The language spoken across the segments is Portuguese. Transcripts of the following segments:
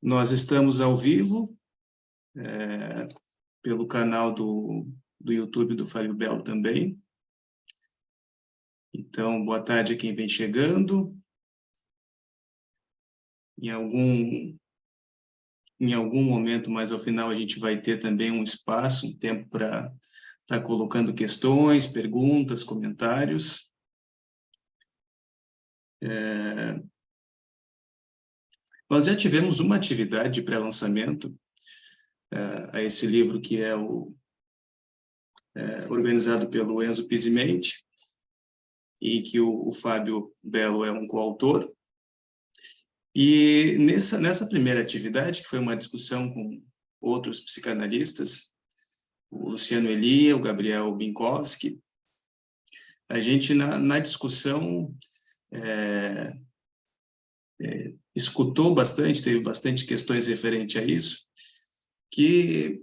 Nós estamos ao vivo, pelo canal do YouTube do Fábio Belo também. Então, boa tarde a quem vem chegando. Em algum momento, mais ao final, a gente vai ter também um espaço, um tempo para estar colocando questões, perguntas, comentários. Nós já tivemos uma atividade de pré-lançamento a esse livro que é organizado pelo Enzo Pisimenti, e que o Fábio Belo é um coautor. E nessa primeira atividade, que foi uma discussão com outros psicanalistas, o Luciano Elia, o Gabriel Binkowski, a gente, na discussão, escutou bastante, teve bastante questões referentes a isso, que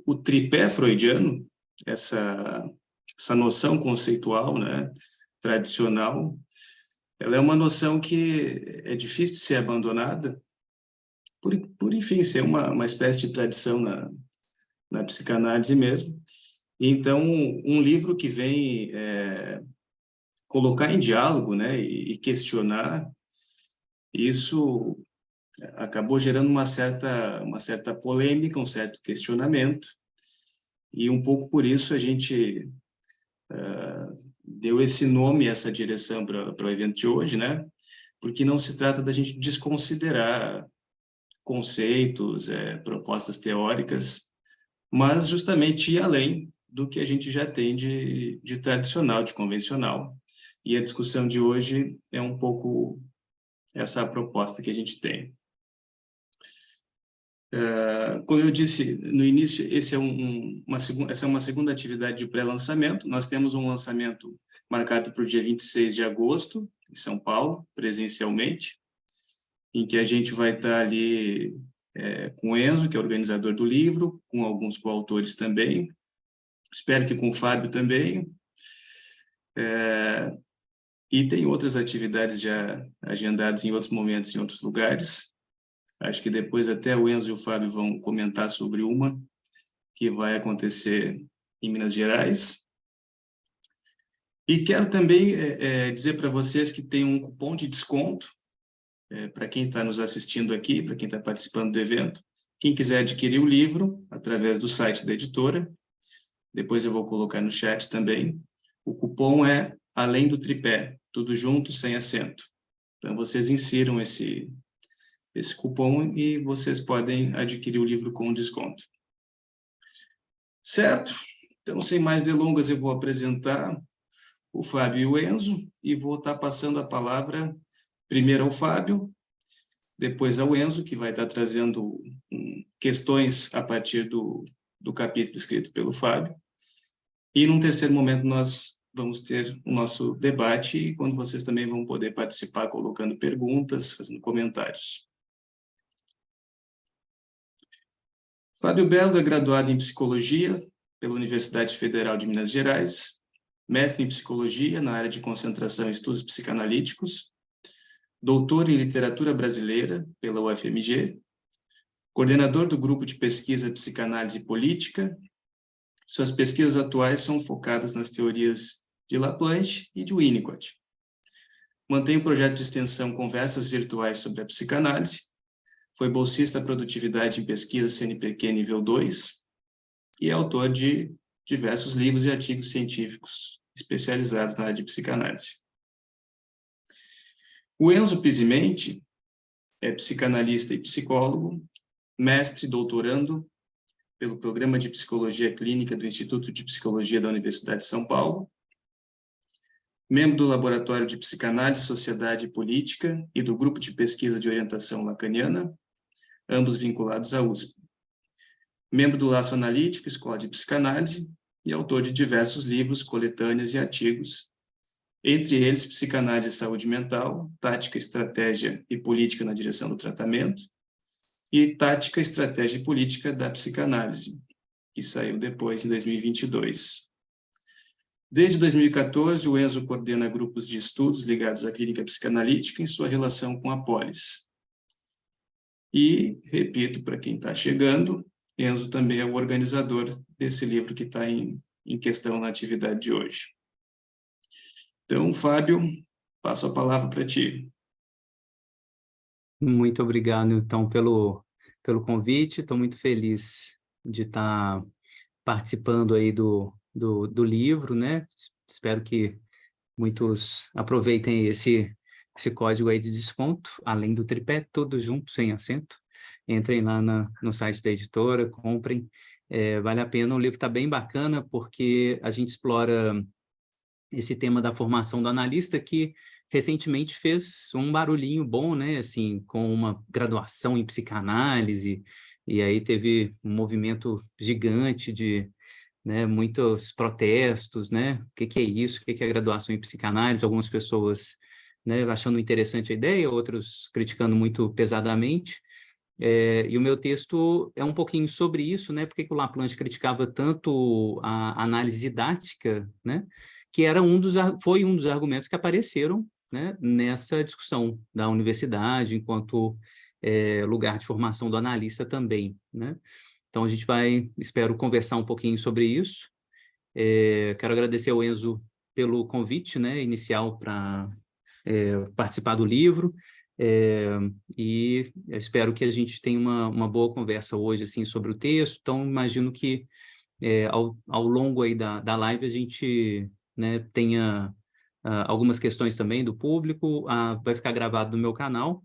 o tripé freudiano, essa noção conceitual, né, tradicional, ela é uma noção que é difícil de ser abandonada, enfim, ser uma espécie de tradição na psicanálise mesmo. Então, um livro que vem colocar em diálogo, né, e questionar, isso acabou gerando uma certa polêmica, um certo questionamento, e um pouco por isso a gente deu esse nome, essa direção para o evento de hoje, né? Porque não se trata da gente desconsiderar conceitos, propostas teóricas, mas justamente ir além do que a gente já tem de tradicional, de convencional. E a discussão de hoje é um pouco essa proposta que a gente tem. Como eu disse no início, essa é uma segunda atividade de pré-lançamento. Nós temos um lançamento marcado para o dia 26 de agosto, em São Paulo, presencialmente, em que a gente vai estar ali com o Enzo, que é organizador do livro, com alguns coautores também, espero que com o Fábio também, e tem outras atividades já agendadas em outros momentos, em outros lugares. Acho que depois até o Enzo e o Fábio vão comentar sobre uma que vai acontecer em Minas Gerais. E quero também dizer para vocês que tem um cupom de desconto para quem está nos assistindo aqui, para quem está participando do evento. Quem quiser adquirir o livro através do site da editora, depois eu vou colocar no chat também. O cupom é Além do Tripé, tudo junto, sem acento. Então, vocês insiram esse cupom e vocês podem adquirir o livro com desconto. Certo? Então, sem mais delongas, eu vou apresentar o Fábio e o Enzo e vou estar passando a palavra primeiro ao Fábio, depois ao Enzo, que vai estar trazendo questões a partir do capítulo escrito pelo Fábio. E, num terceiro momento, nós vamos ter o nosso debate, e quando vocês também vão poder participar, colocando perguntas, fazendo comentários. Fábio Belo é graduado em Psicologia pela Universidade Federal de Minas Gerais, mestre em Psicologia na área de concentração e estudos psicanalíticos, doutor em Literatura Brasileira pela UFMG, coordenador do Grupo de Pesquisa Psicanálise Política. Suas pesquisas atuais são focadas nas teorias de Laplanche e de Winnicott. Mantém o projeto de extensão Conversas Virtuais sobre a Psicanálise, foi bolsista da Produtividade em Pesquisa CNPq nível 2 e é autor de diversos livros e artigos científicos especializados na área de psicanálise. O Enzo Pisimenti é psicanalista e psicólogo, mestre e doutorando pelo Programa de Psicologia Clínica do Instituto de Psicologia da Universidade de São Paulo, membro do Laboratório de Psicanálise, Sociedade e Política e do Grupo de Pesquisa de Orientação Lacaniana, ambos vinculados à USP. Membro do Laço Analítico, Escola de Psicanálise, e autor de diversos livros, coletâneas e artigos, entre eles Psicanálise e Saúde Mental, Tática, Estratégia e Política na Direção do Tratamento, e Tática, Estratégia e Política da Psicanálise, que saiu depois, em 2022. Desde 2014, o Enzo coordena grupos de estudos ligados à clínica psicanalítica em sua relação com a Polis. E, repito, para quem está chegando, Enzo também é o organizador desse livro que está em questão na atividade de hoje. Então, Fábio, passo a palavra para ti. Muito obrigado, então, pelo convite. Estou muito feliz de estar participando aí do livro, né? Espero que muitos aproveitem esse código aí de desconto, além do tripé, tudo junto, sem acento. Entrem lá no site da editora, comprem. Vale a pena, o livro está bem bacana, porque a gente explora esse tema da formação do analista, que recentemente fez um barulhinho bom, né, assim, com uma graduação em psicanálise, e aí teve um movimento gigante de, né, muitos protestos, né, o que é isso, o que é graduação em psicanálise, algumas pessoas, né, achando interessante a ideia, outros criticando muito pesadamente. E o meu texto é um pouquinho sobre isso, né? Porque que o Laplanche criticava tanto a análise didática, né? Que era foi um dos argumentos que apareceram, né, nessa discussão da universidade, enquanto lugar de formação do analista também, né? Então, a gente vai, espero, conversar um pouquinho sobre isso. Quero agradecer ao Enzo pelo convite, né, inicial para participar do livro, e espero que a gente tenha uma boa conversa hoje, assim, sobre o texto. Então, imagino que ao longo aí da live a gente, né, tenha algumas questões também do público, vai ficar gravado no meu canal,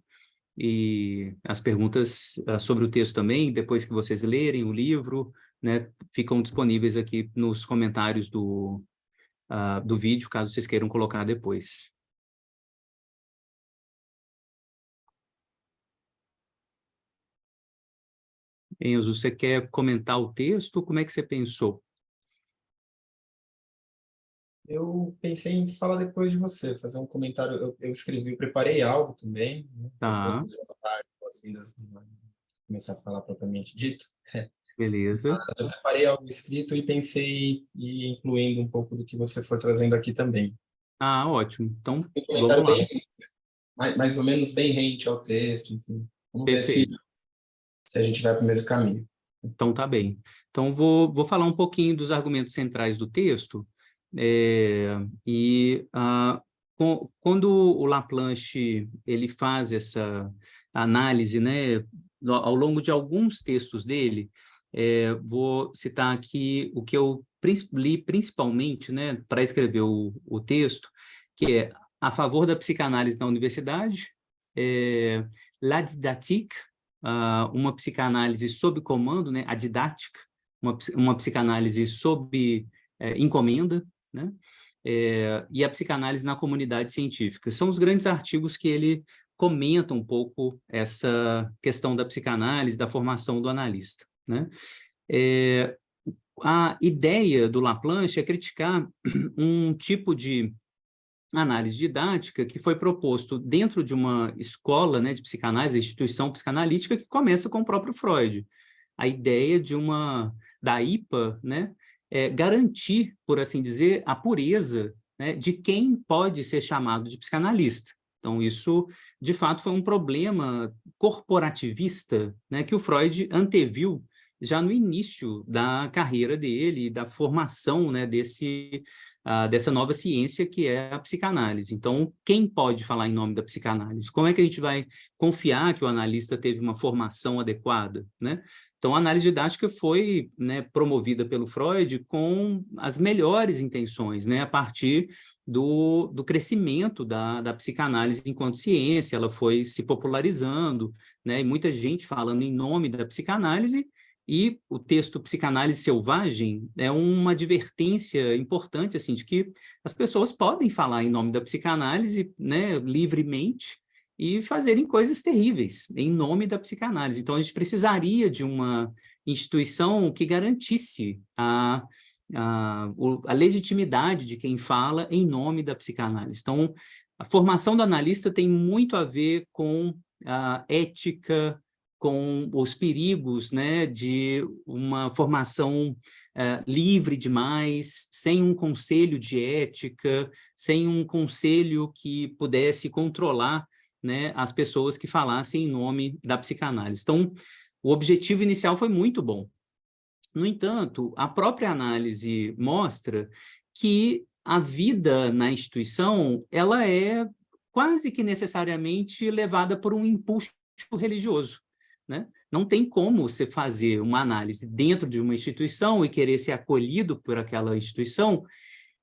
e as perguntas sobre o texto também, depois que vocês lerem o livro, né, ficam disponíveis aqui nos comentários do vídeo, caso vocês queiram colocar depois. Enzo, você quer comentar o texto? Como é que você pensou? Eu pensei em falar depois de você, fazer um comentário. Eu escrevi, eu preparei algo também, né? Tá, Boas-vindas, começar a falar propriamente dito. beleza. Eu preparei algo escrito e pensei em ir incluindo um pouco do que você for trazendo aqui também. Ah, ótimo. Então, Um vamos comentário lá. bem, mais ou menos bem rente ao texto, enfim. Vamos ver se Perfeito. a gente vai para o mesmo caminho. Então, tá bem. Então, vou falar um pouquinho dos argumentos centrais do texto. Quando o Laplanche ele faz essa análise, né, ao longo de alguns textos dele, vou citar aqui o que eu li principalmente, né, para escrever o texto, que é a favor da psicanálise na universidade, La Didactique, uma psicanálise sob comando, né, a didática, uma psicanálise sob encomenda, né, e a psicanálise na comunidade científica. São os grandes artigos que ele comenta um pouco essa questão da psicanálise, da formação do analista, né? A ideia do Laplanche é criticar um tipo de análise didática que foi proposto dentro de uma escola, né, de psicanálise, instituição psicanalítica, que começa com o próprio Freud. A ideia da IPA, né, garantir, por assim dizer, a pureza, né, de quem pode ser chamado de psicanalista. Então, isso, de fato, foi um problema corporativista, né, que o Freud anteviu já no início da carreira dele, da formação, né, dessa nova ciência que é a psicanálise. Então, quem pode falar em nome da psicanálise? Como é que a gente vai confiar que o analista teve uma formação adequada, né? Então, a análise didática foi, né, promovida pelo Freud com as melhores intenções, né, a partir do crescimento da psicanálise enquanto ciência. Ela foi se popularizando, né, e muita gente falando em nome da psicanálise, e o texto Psicanálise Selvagem é uma advertência importante, assim, de que as pessoas podem falar em nome da psicanálise, né, livremente, e fazerem coisas terríveis em nome da psicanálise. Então, a gente precisaria de uma instituição que garantisse a legitimidade de quem fala em nome da psicanálise. Então, a formação do analista tem muito a ver com a ética, com os perigos, né, de uma formação livre demais, sem um conselho de ética, sem um conselho que pudesse controlar, né, as pessoas que falassem em nome da psicanálise. Então, o objetivo inicial foi muito bom. No entanto, a própria análise mostra que a vida na instituição, ela é quase que necessariamente levada por um impulso religioso, né? Não tem como você fazer uma análise dentro de uma instituição e querer ser acolhido por aquela instituição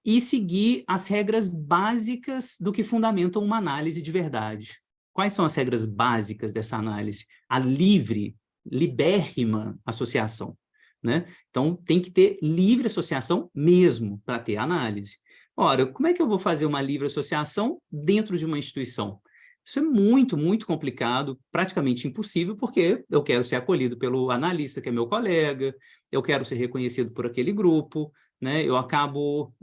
e seguir as regras básicas do que fundamentam uma análise de verdade. Quais são as regras básicas dessa análise? A livre, libérrima associação, né? Então, tem que ter livre associação mesmo para ter análise. Ora, como é que eu vou fazer uma livre associação dentro de uma instituição? Isso é muito, muito complicado, praticamente impossível, porque eu quero ser acolhido pelo analista, que é meu colega, eu quero ser reconhecido por aquele grupo, né? Eu acabo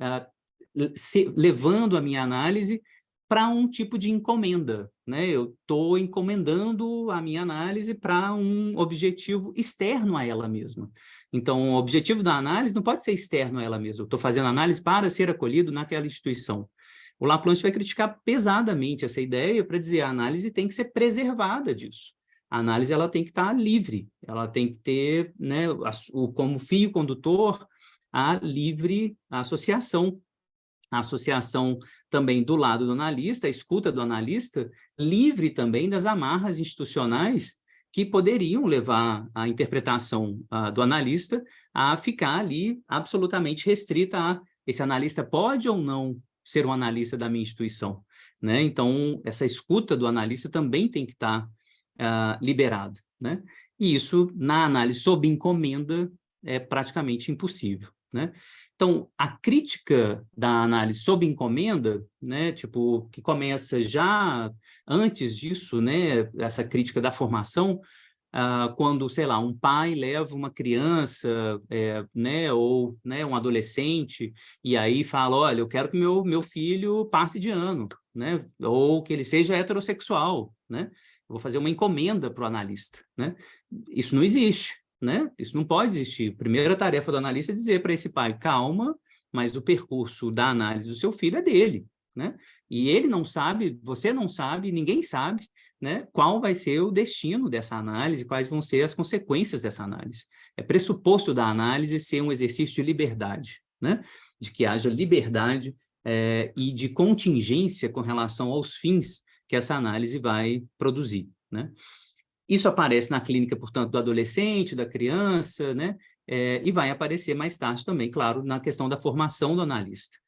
levando a minha análise para um tipo de encomenda, né? Eu estou encomendando a minha análise para um objetivo externo a ela mesma. Então, o objetivo da análise não pode ser externo a ela mesma. Eu estou fazendo análise para ser acolhido naquela instituição. O Laplanche vai criticar pesadamente essa ideia para dizer que a análise tem que ser preservada disso. A análise ela tem que estar livre, ela tem que ter, né, como fio condutor a livre associação. A associação também do lado do analista, a escuta do analista, livre também das amarras institucionais que poderiam levar a interpretação do analista a ficar ali absolutamente restrita a esse analista pode ou não ser um analista da minha instituição, né? Então, essa escuta do analista também tem que estar liberada, né? E isso, na análise sob encomenda, é praticamente impossível, né? Então, a crítica da análise sob encomenda, né, tipo, que começa já antes disso, né, essa crítica da formação, quando, sei lá, um pai leva uma criança, né, ou né, um adolescente, e aí fala, olha, eu quero que meu filho passe de ano, né, ou que ele seja heterossexual, né, eu vou fazer uma encomenda para o analista, né, isso não existe, né, isso não pode existir. A primeira tarefa do analista é dizer para esse pai, calma, mas o percurso da análise do seu filho é dele, né, e ele não sabe, você não sabe, ninguém sabe, né, qual vai ser o destino dessa análise, quais vão ser as consequências dessa análise. É pressuposto da análise ser um exercício de liberdade, né, de que haja liberdade e de contingência com relação aos fins que essa análise vai produzir, né. Isso aparece na clínica, portanto, do adolescente, da criança, né, e vai aparecer mais tarde também, claro, na questão da formação do analista.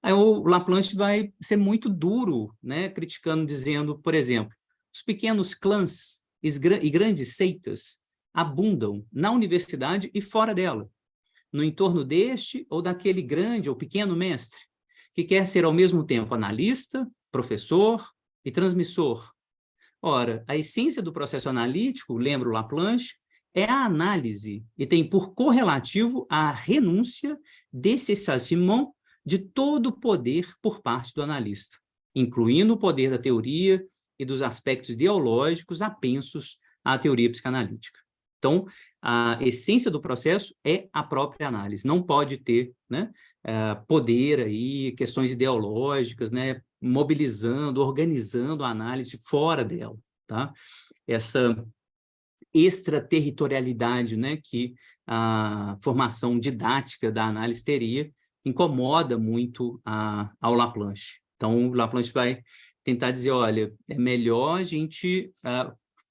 Aí o Laplanche vai ser muito duro, né, criticando, dizendo, por exemplo, os pequenos clãs e grandes seitas abundam na universidade e fora dela, no entorno deste ou daquele grande ou pequeno mestre, que quer ser ao mesmo tempo analista, professor e transmissor. Ora, a essência do processo analítico, lembra o Laplanche, é a análise e tem por correlativo a renúncia, dessociation de todo o poder por parte do analista, incluindo o poder da teoria e dos aspectos ideológicos apensos à teoria psicanalítica. Então, a essência do processo é a própria análise, não pode ter, né, poder aí, questões ideológicas, né, mobilizando, organizando a análise fora dela, tá? Essa extraterritorialidade, né, que a formação didática da análise teria, incomoda muito ao Laplanche. Então, o Laplanche vai tentar dizer, olha, é melhor a gente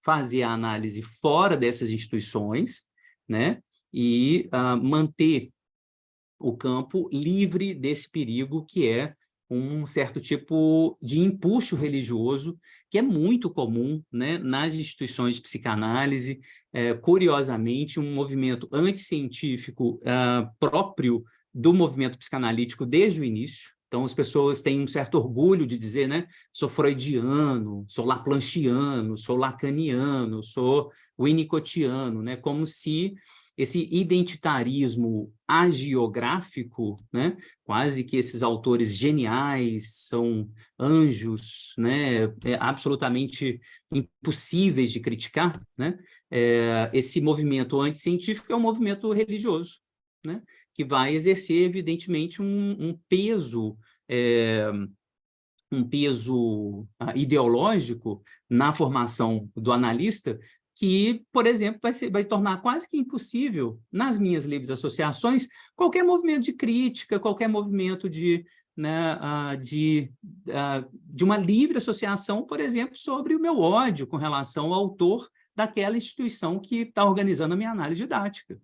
fazer a análise fora dessas instituições, né, e manter o campo livre desse perigo que é um certo tipo de empuxo religioso que é muito comum, né, nas instituições de psicanálise, curiosamente, um movimento anticientífico próprio do movimento psicanalítico desde o início. Então, as pessoas têm um certo orgulho de dizer, né, sou freudiano, sou laplanchiano, sou lacaniano, sou winnicottiano, né, como se esse identitarismo agiográfico, né, quase que esses autores geniais são anjos, né, absolutamente impossíveis de criticar, né, esse movimento anticientífico é um movimento religioso, né, que vai exercer, evidentemente, um peso um peso ideológico na formação do analista que, por exemplo, vai tornar quase que impossível, nas minhas livres associações, qualquer movimento de crítica, qualquer movimento de uma livre associação, por exemplo, sobre o meu ódio com relação ao autor daquela instituição que está organizando a minha análise didática.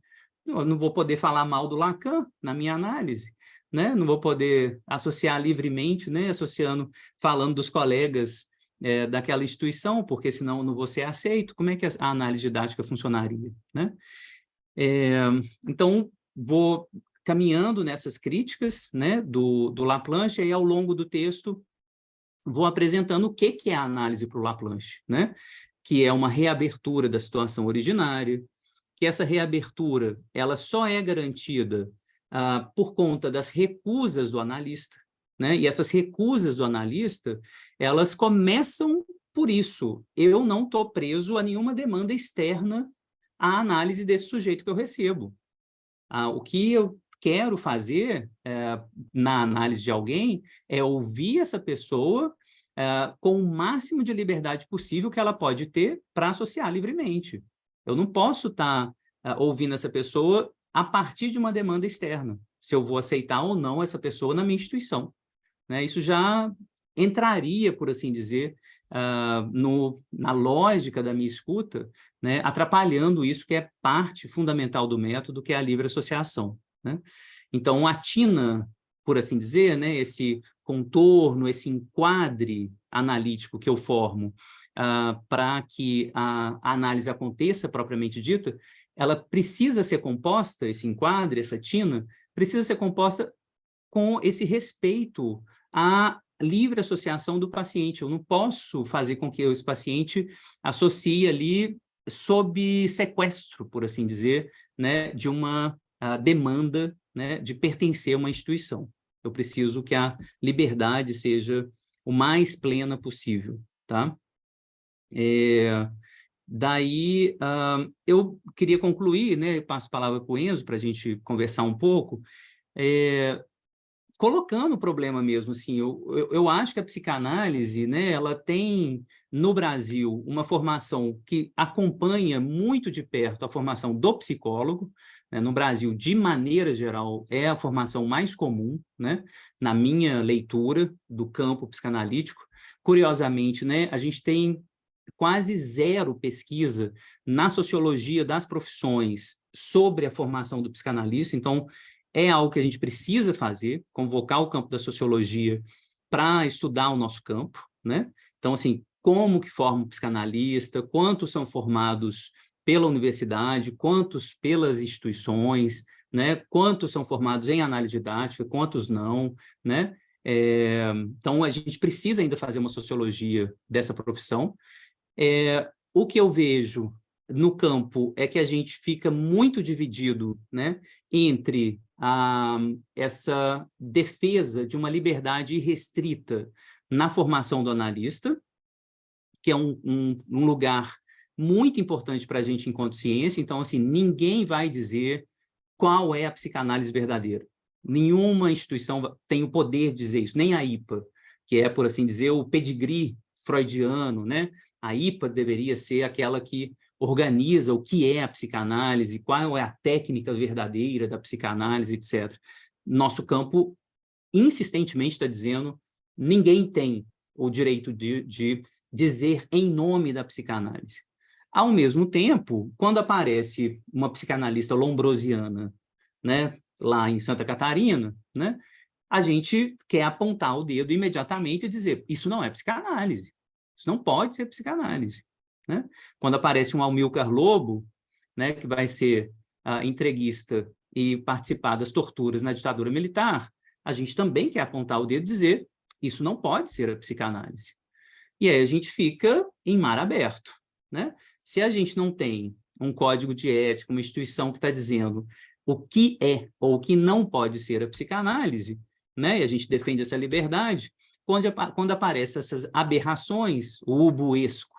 Eu não vou poder falar mal do Lacan na minha análise, né? Não vou poder associar livremente, né? Falando dos colegas daquela instituição, porque senão eu não vou ser aceito. Como é que a análise didática funcionaria, né? Então, vou caminhando nessas críticas, né, do Laplanche, e ao longo do texto vou apresentando o que é a análise para o Laplanche, né? Que é uma reabertura da situação originária, que essa reabertura ela só é garantida por conta das recusas do analista, né? E essas recusas do analista, elas começam por isso. Eu não estou preso a nenhuma demanda externa à análise desse sujeito que eu recebo. O que eu quero fazer na análise de alguém é ouvir essa pessoa com o máximo de liberdade possível que ela pode ter para associar livremente. Eu não posso estar ouvindo essa pessoa a partir de uma demanda externa, se eu vou aceitar ou não essa pessoa na minha instituição, né? Isso já entraria, por assim dizer, na lógica da minha escuta, né? Atrapalhando isso que é parte fundamental do método, que é a livre associação, né? Então, atina, por assim dizer, né, esse contorno, esse enquadre analítico que eu formo para que a análise aconteça propriamente dita, ela precisa ser composta, esse enquadre, essa tina, precisa ser composta com esse respeito à livre associação do paciente. Eu não posso fazer com que esse paciente associe ali sob sequestro, por assim dizer, né, de uma demanda, né, de pertencer a uma instituição. Eu preciso que a liberdade seja o mais plena possível, tá? Daí, eu queria concluir, né, eu passo a palavra para o Enzo para a gente conversar um pouco, colocando o problema mesmo, assim, eu acho que a psicanálise, né, ela tem, no Brasil, uma formação que acompanha muito de perto a formação do psicólogo, né, no Brasil, de maneira geral, é a formação mais comum, né, na minha leitura do campo psicanalítico. Curiosamente, né, a gente tem quase zero pesquisa na sociologia das profissões sobre a formação do psicanalista, então é algo que a gente precisa fazer, convocar o campo da sociologia para estudar o nosso campo, né? Então, assim, como que forma um psicanalista, quantos são formados pela universidade, quantos pelas instituições, né? Quantos são formados em análise didática, quantos não, né? Então, a gente precisa ainda fazer uma sociologia dessa profissão. O que eu vejo no campo é que a gente fica muito dividido, né, entre essa defesa de uma liberdade irrestrita na formação do analista, que é um lugar muito importante para a gente enquanto ciência. Então, assim, ninguém vai dizer qual é a psicanálise verdadeira. Nenhuma instituição tem o poder de dizer isso, nem a IPA, que é, por assim dizer, o pedigree freudiano, né? A IPA deveria ser aquela que organiza o que é a psicanálise, qual é a técnica verdadeira da psicanálise, etc. Nosso campo, insistentemente, está dizendo ninguém tem o direito de dizer em nome da psicanálise. Ao mesmo tempo, quando aparece uma psicanalista lombrosiana, né, lá em Santa Catarina, né, a gente quer apontar o dedo imediatamente e dizer, isso não é psicanálise, isso não pode ser psicanálise, né? Quando aparece um Amilcar Lobo, né, que vai ser entreguista e participar das torturas na ditadura militar, a gente também quer apontar o dedo e dizer, isso não pode ser a psicanálise. E aí a gente fica em mar aberto, né? Se a gente não tem um código de ética, uma instituição que está dizendo o que é ou o que não pode ser a psicanálise, né? E a gente defende essa liberdade, quando aparecem essas aberrações, o ubuesco,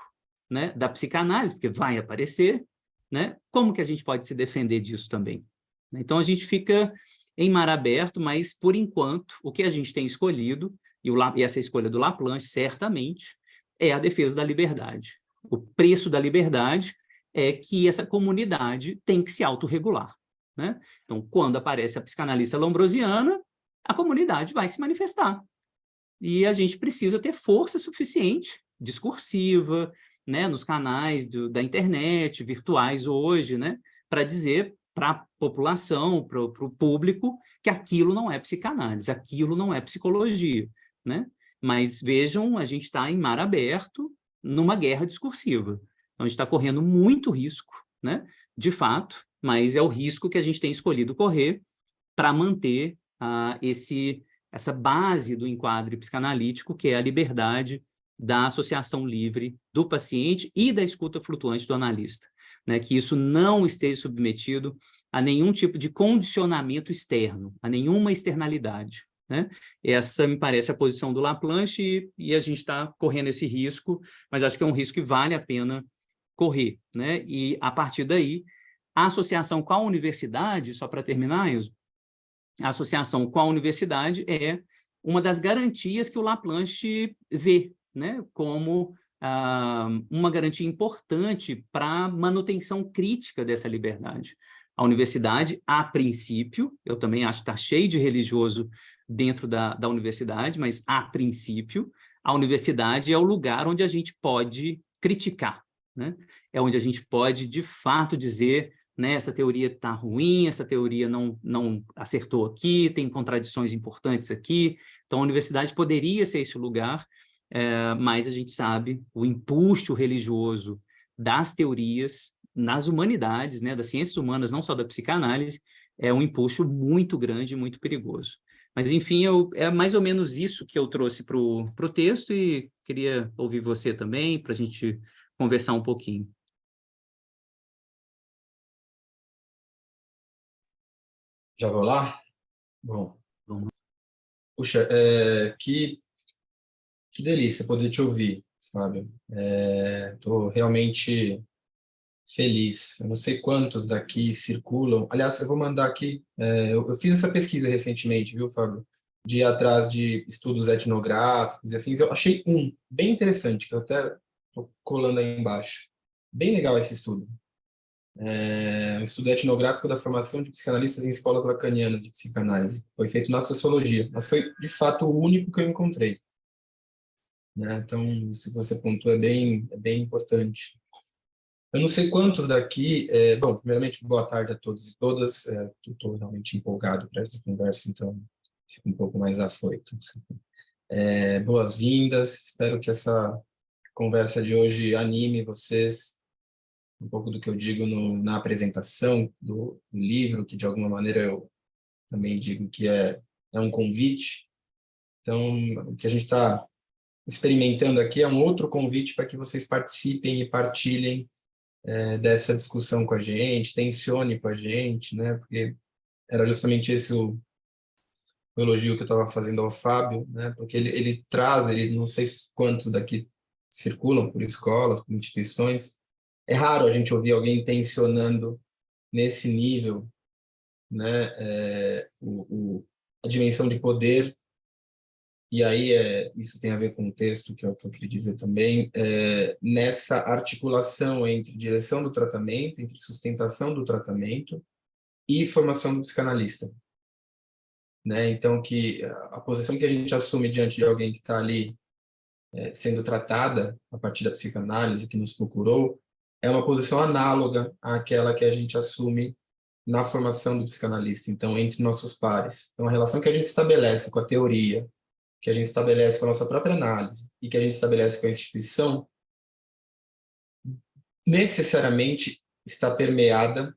né, da psicanálise, porque vai aparecer, né? Como que a gente pode se defender disso também? Então, a gente fica em mar aberto, mas, por enquanto, o que a gente tem escolhido E essa escolha do Laplanche, certamente, é a defesa da liberdade. O preço da liberdade é que essa comunidade tem que se autorregular, né? Então, quando aparece a psicanalista lombrosiana, a comunidade vai se manifestar. E a gente precisa ter força suficiente, discursiva, né, nos canais da internet, virtuais hoje, né, para dizer para a população, para o público, que aquilo não é psicanálise, aquilo não é psicologia, né? Mas vejam, a gente está em mar aberto, numa guerra discursiva. Então, a gente está correndo muito risco, né, de fato, mas é o risco que a gente tem escolhido correr para manter essa base do enquadre psicanalítico, que é a liberdade da associação livre do paciente e da escuta flutuante do analista, né? Que isso não esteja submetido a nenhum tipo de condicionamento externo, a nenhuma externalidade, né? Essa me parece a posição do Laplanche e a gente está correndo esse risco, mas acho que é um risco que vale a pena correr, né? E, a partir daí, a associação com a universidade, só para terminar, Ilso, a associação com a universidade é uma das garantias que o Laplanche vê, né, como uma garantia importante para a manutenção crítica dessa liberdade. A universidade, a princípio, eu também acho que está cheio de religioso dentro da universidade, mas a princípio, a universidade é o lugar onde a gente pode criticar, né? É onde a gente pode, de fato, dizer, né, essa teoria está ruim, essa teoria não acertou aqui, tem contradições importantes aqui. Então, a universidade poderia ser esse lugar, mas a gente sabe o empuxo religioso das teorias nas humanidades, né, das ciências humanas, não só da psicanálise, é um empuxo muito grande e muito perigoso. Mas, enfim, é mais ou menos isso que eu trouxe para o texto e queria ouvir você também, para a gente conversar um pouquinho. Já vou lá? Bom. Vamos. Puxa, que delícia poder te ouvir, Fábio. Estou realmente feliz. Eu não sei quantos daqui circulam. Aliás, eu vou mandar aqui. Eu fiz essa pesquisa recentemente, viu, Fábio? De ir atrás de estudos etnográficos e afins. Eu achei um bem interessante, que eu até estou colando aí embaixo. Bem legal esse estudo. Um estudo etnográfico da formação de psicanalistas em escolas lacanianas de psicanálise. Foi feito na sociologia, mas foi, de fato, o único que eu encontrei. Né? Então, isso que você pontuou é bem importante. Eu não sei quantos daqui... bom, primeiramente, boa tarde a todos e todas. Estou realmente empolgado para essa conversa, então fico um pouco mais afoito. Boas-vindas. Espero que essa conversa de hoje anime vocês um pouco do que eu digo na apresentação do livro, que de alguma maneira eu também digo que é um convite. Então, o que a gente está experimentando aqui é um outro convite para que vocês participem e partilhem dessa discussão com a gente, tensione com a gente, né? Porque era justamente esse o elogio que eu estava fazendo ao Fábio, né? Porque ele traz, não sei quantos daqui circulam por escolas, por instituições. É raro a gente ouvir alguém tensionando nesse nível, né, a dimensão de poder, e aí isso tem a ver com o texto, que é o que eu queria dizer também, nessa articulação entre direção do tratamento, entre sustentação do tratamento e formação do psicanalista. Né? Então, que a posição que a gente assume diante de alguém que está ali sendo tratada a partir da psicanálise, que nos procurou, é uma posição análoga àquela que a gente assume na formação do psicanalista, então, entre nossos pares. Então, a relação que a gente estabelece com a teoria, que a gente estabelece com a nossa própria análise e que a gente estabelece com a instituição, necessariamente está permeada,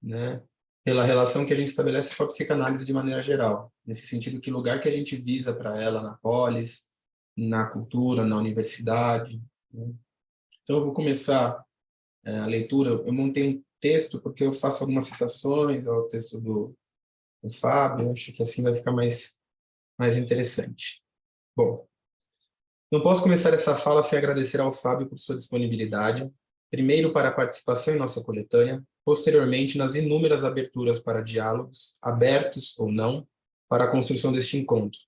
né, pela relação que a gente estabelece com a psicanálise de maneira geral. Nesse sentido, que lugar que a gente visa para ela na polis, na cultura, na universidade. Né? Então, eu vou começar a leitura. Eu montei um texto porque eu faço algumas citações ao texto do Fábio. Acho que assim vai ficar mais interessante. Bom, não posso começar essa fala sem agradecer ao Fábio por sua disponibilidade, primeiro para a participação em nossa coletânea, posteriormente nas inúmeras aberturas para diálogos, abertos ou não, para a construção deste encontro.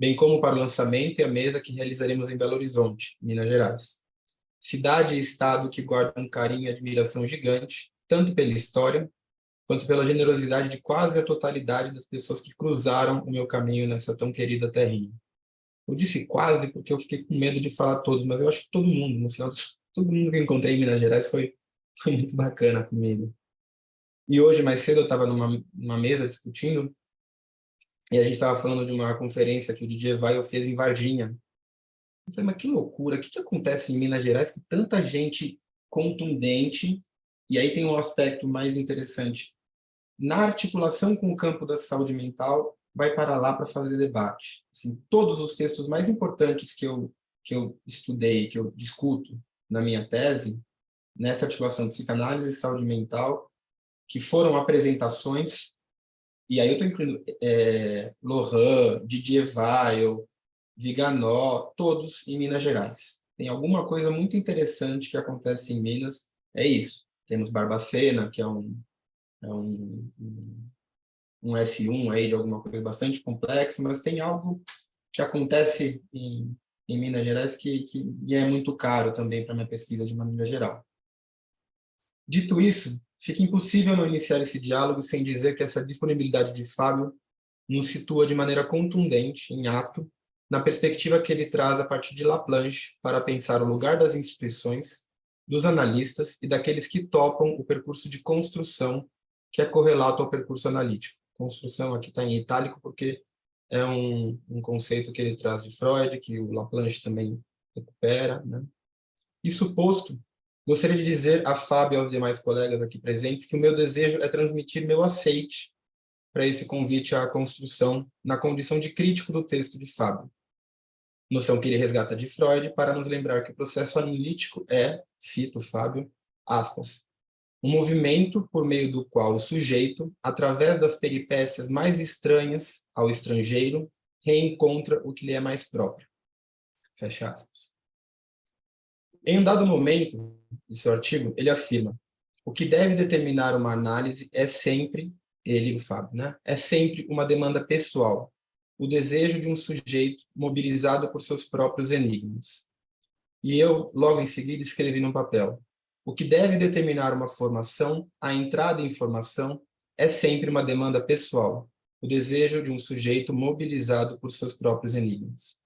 bem como para o lançamento e a mesa que realizaremos em Belo Horizonte, Minas Gerais. Cidade e estado que guardam um carinho e admiração gigante, tanto pela história, quanto pela generosidade de quase a totalidade das pessoas que cruzaram o meu caminho nessa tão querida terrinha. Eu disse quase porque eu fiquei com medo de falar todos, mas eu acho que todo mundo, no final, todo mundo que eu encontrei em Minas Gerais foi muito bacana comigo. E hoje, mais cedo, eu estava numa mesa discutindo, e a gente estava falando de uma conferência que o Didier Weil fez em Varginha. Eu falei, mas que loucura, o que acontece em Minas Gerais que tanta gente contundente, e aí tem um aspecto mais interessante, na articulação com o campo da saúde mental, vai para lá para fazer debate. Assim, todos os textos mais importantes que eu estudei, que eu discuto na minha tese, nessa articulação de psicanálise e saúde mental, que foram apresentações, e aí eu estou incluindo Lohan, Didier Weil, Viganò, todos em Minas Gerais. Tem alguma coisa muito interessante que acontece em Minas, é isso. Temos Barbacena, que é um S1 aí de alguma coisa bastante complexa, mas tem algo que acontece em Minas Gerais que é muito caro também para a minha pesquisa de maneira geral. Dito isso, fica impossível não iniciar esse diálogo sem dizer que essa disponibilidade de Fábio nos situa de maneira contundente, em ato, na perspectiva que ele traz a partir de Laplanche para pensar o lugar das instituições, dos analistas e daqueles que topam o percurso de construção que é correlato ao percurso analítico. Construção aqui está em itálico porque é um conceito que ele traz de Freud, que o Laplanche também recupera, né? Isso posto, gostaria de dizer a Fábio e aos demais colegas aqui presentes que o meu desejo é transmitir meu aceite para esse convite à construção na condição de crítico do texto de Fábio. Noção que ele resgata de Freud para nos lembrar que o processo analítico é, cito Fábio, aspas, um movimento por meio do qual o sujeito, através das peripécias mais estranhas ao estrangeiro, reencontra o que lhe é mais próprio. Fecha aspas. Em um dado momento de seu artigo, ele afirma: o que deve determinar uma análise é sempre, ele, o Fábio, né? É sempre uma demanda pessoal, o desejo de um sujeito mobilizado por seus próprios enigmas. E eu, logo em seguida, escrevi num papel: o que deve determinar uma formação, a entrada em formação, é sempre uma demanda pessoal, o desejo de um sujeito mobilizado por seus próprios enigmas.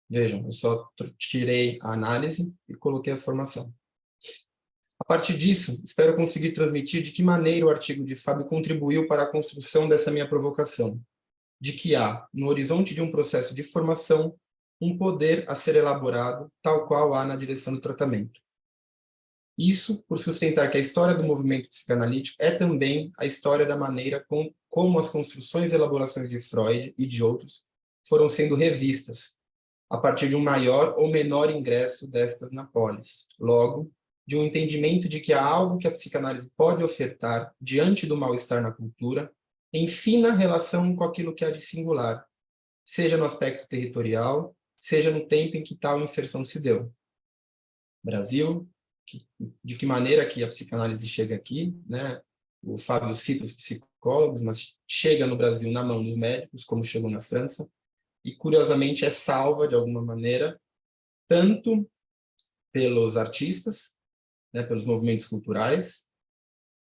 Vejam, eu só tirei a análise e coloquei a formação. A partir disso, espero conseguir transmitir de que maneira o artigo de Fábio contribuiu para a construção dessa minha provocação, de que há, no horizonte de um processo de formação, um poder a ser elaborado, tal qual há na direção do tratamento. Isso por sustentar que a história do movimento psicanalítico é também a história da maneira como as construções e elaborações de Freud e de outros foram sendo revistas, a partir de um maior ou menor ingresso destas na polis. Logo, de um entendimento de que há algo que a psicanálise pode ofertar diante do mal-estar na cultura, em fina relação com aquilo que há de singular, seja no aspecto territorial, seja no tempo em que tal inserção se deu. Brasil, de que maneira que a psicanálise chega aqui, né? O Fábio cita os psicólogos, mas chega no Brasil na mão dos médicos, como chegou na França, e curiosamente é salva de alguma maneira, tanto pelos artistas, né, pelos movimentos culturais,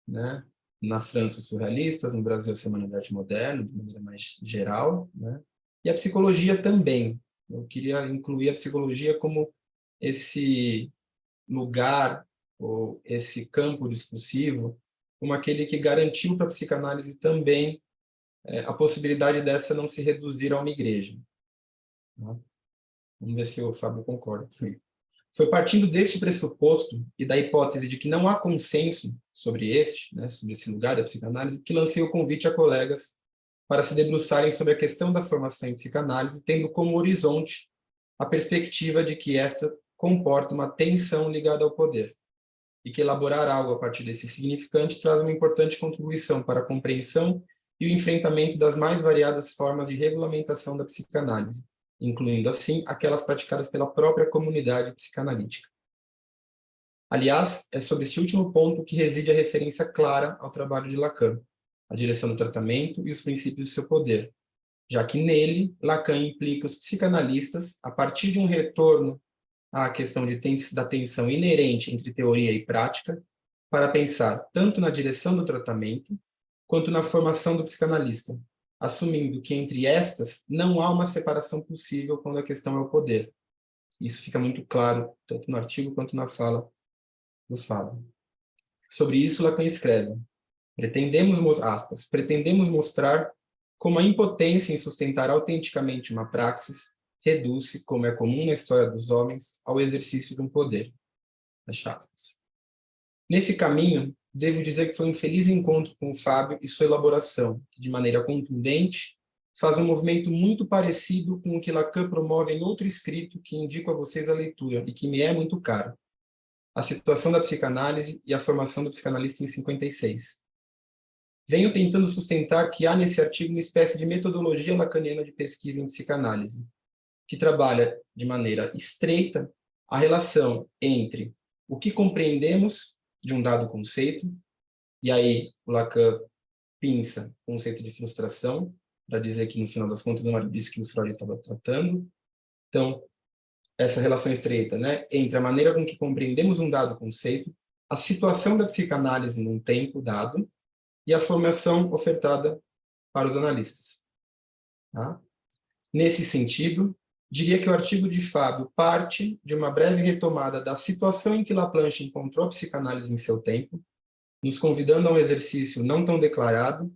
né? Na França os surrealistas, no Brasil a Semana de Arte Moderna, de maneira mais geral, né? E a psicologia também. Eu queria incluir a psicologia como esse lugar, ou esse campo discursivo, como aquele que garantiu para a psicanálise também a possibilidade dessa não se reduzir a uma igreja. Vamos ver se o Fábio concorda comigo. Foi partindo deste pressuposto e da hipótese de que não há consenso sobre sobre esse lugar da psicanálise, que lancei o convite a colegas para se debruçarem sobre a questão da formação em psicanálise, tendo como horizonte a perspectiva de que esta comporta uma tensão ligada ao poder, e que elaborar algo a partir desse significante traz uma importante contribuição para a compreensão e o enfrentamento das mais variadas formas de regulamentação da psicanálise, incluindo, assim, aquelas praticadas pela própria comunidade psicanalítica. Aliás, é sobre este último ponto que reside a referência clara ao trabalho de Lacan, a direção do tratamento e os princípios do seu poder, já que nele Lacan implica os psicanalistas a partir de um retorno à questão da tensão inerente entre teoria e prática, para pensar tanto na direção do tratamento quanto na formação do psicanalista, assumindo que entre estas não há uma separação possível quando a questão é o poder. Isso fica muito claro, tanto no artigo quanto na fala do Fábio. Sobre isso, Lacan escreve, pretendemos mostrar como a impotência em sustentar autenticamente uma praxis reduz-se, como é comum na história dos homens, ao exercício de um poder. Fecha aspas. Nesse caminho, devo dizer que foi um feliz encontro com o Fábio e sua elaboração, que, de maneira contundente, faz um movimento muito parecido com o que Lacan promove em outro escrito que indico a vocês a leitura e que me é muito caro. A situação da psicanálise e a formação do psicanalista em 56. Venho tentando sustentar que há nesse artigo uma espécie de metodologia lacaniana de pesquisa em psicanálise, que trabalha de maneira estreita a relação entre o que compreendemos de um dado conceito, e aí o Lacan pinça o conceito de frustração, para dizer que, no final das contas, não era disso que o Freud estava tratando. Então, essa relação estreita, né, entre a maneira com que compreendemos um dado conceito, a situação da psicanálise num tempo dado e a formação ofertada para os analistas. Tá? Nesse sentido, diria que o artigo de Fábio parte de uma breve retomada da situação em que Laplanche encontrou a psicanálise em seu tempo, nos convidando a um exercício não tão declarado,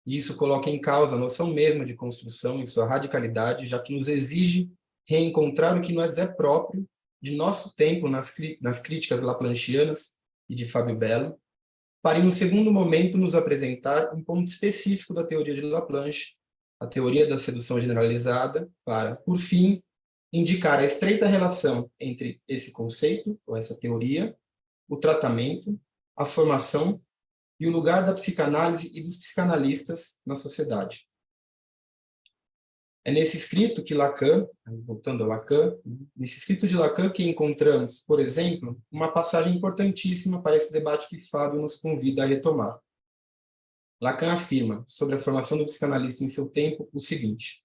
e isso coloca em causa a noção mesma de construção em sua radicalidade, já que nos exige reencontrar o que nos é próprio de nosso tempo nas críticas laplanchianas e de Fábio Belo, para, em um segundo momento, nos apresentar um ponto específico da teoria de Laplanche, a teoria da sedução generalizada, para, por fim, indicar a estreita relação entre esse conceito, ou essa teoria, o tratamento, a formação e o lugar da psicanálise e dos psicanalistas na sociedade. É nesse escrito que Lacan, voltando a Lacan, nesse escrito de Lacan que encontramos, por exemplo, uma passagem importantíssima para esse debate que Fábio nos convida a retomar. Lacan afirma, sobre a formação do psicanalista em seu tempo, o seguinte: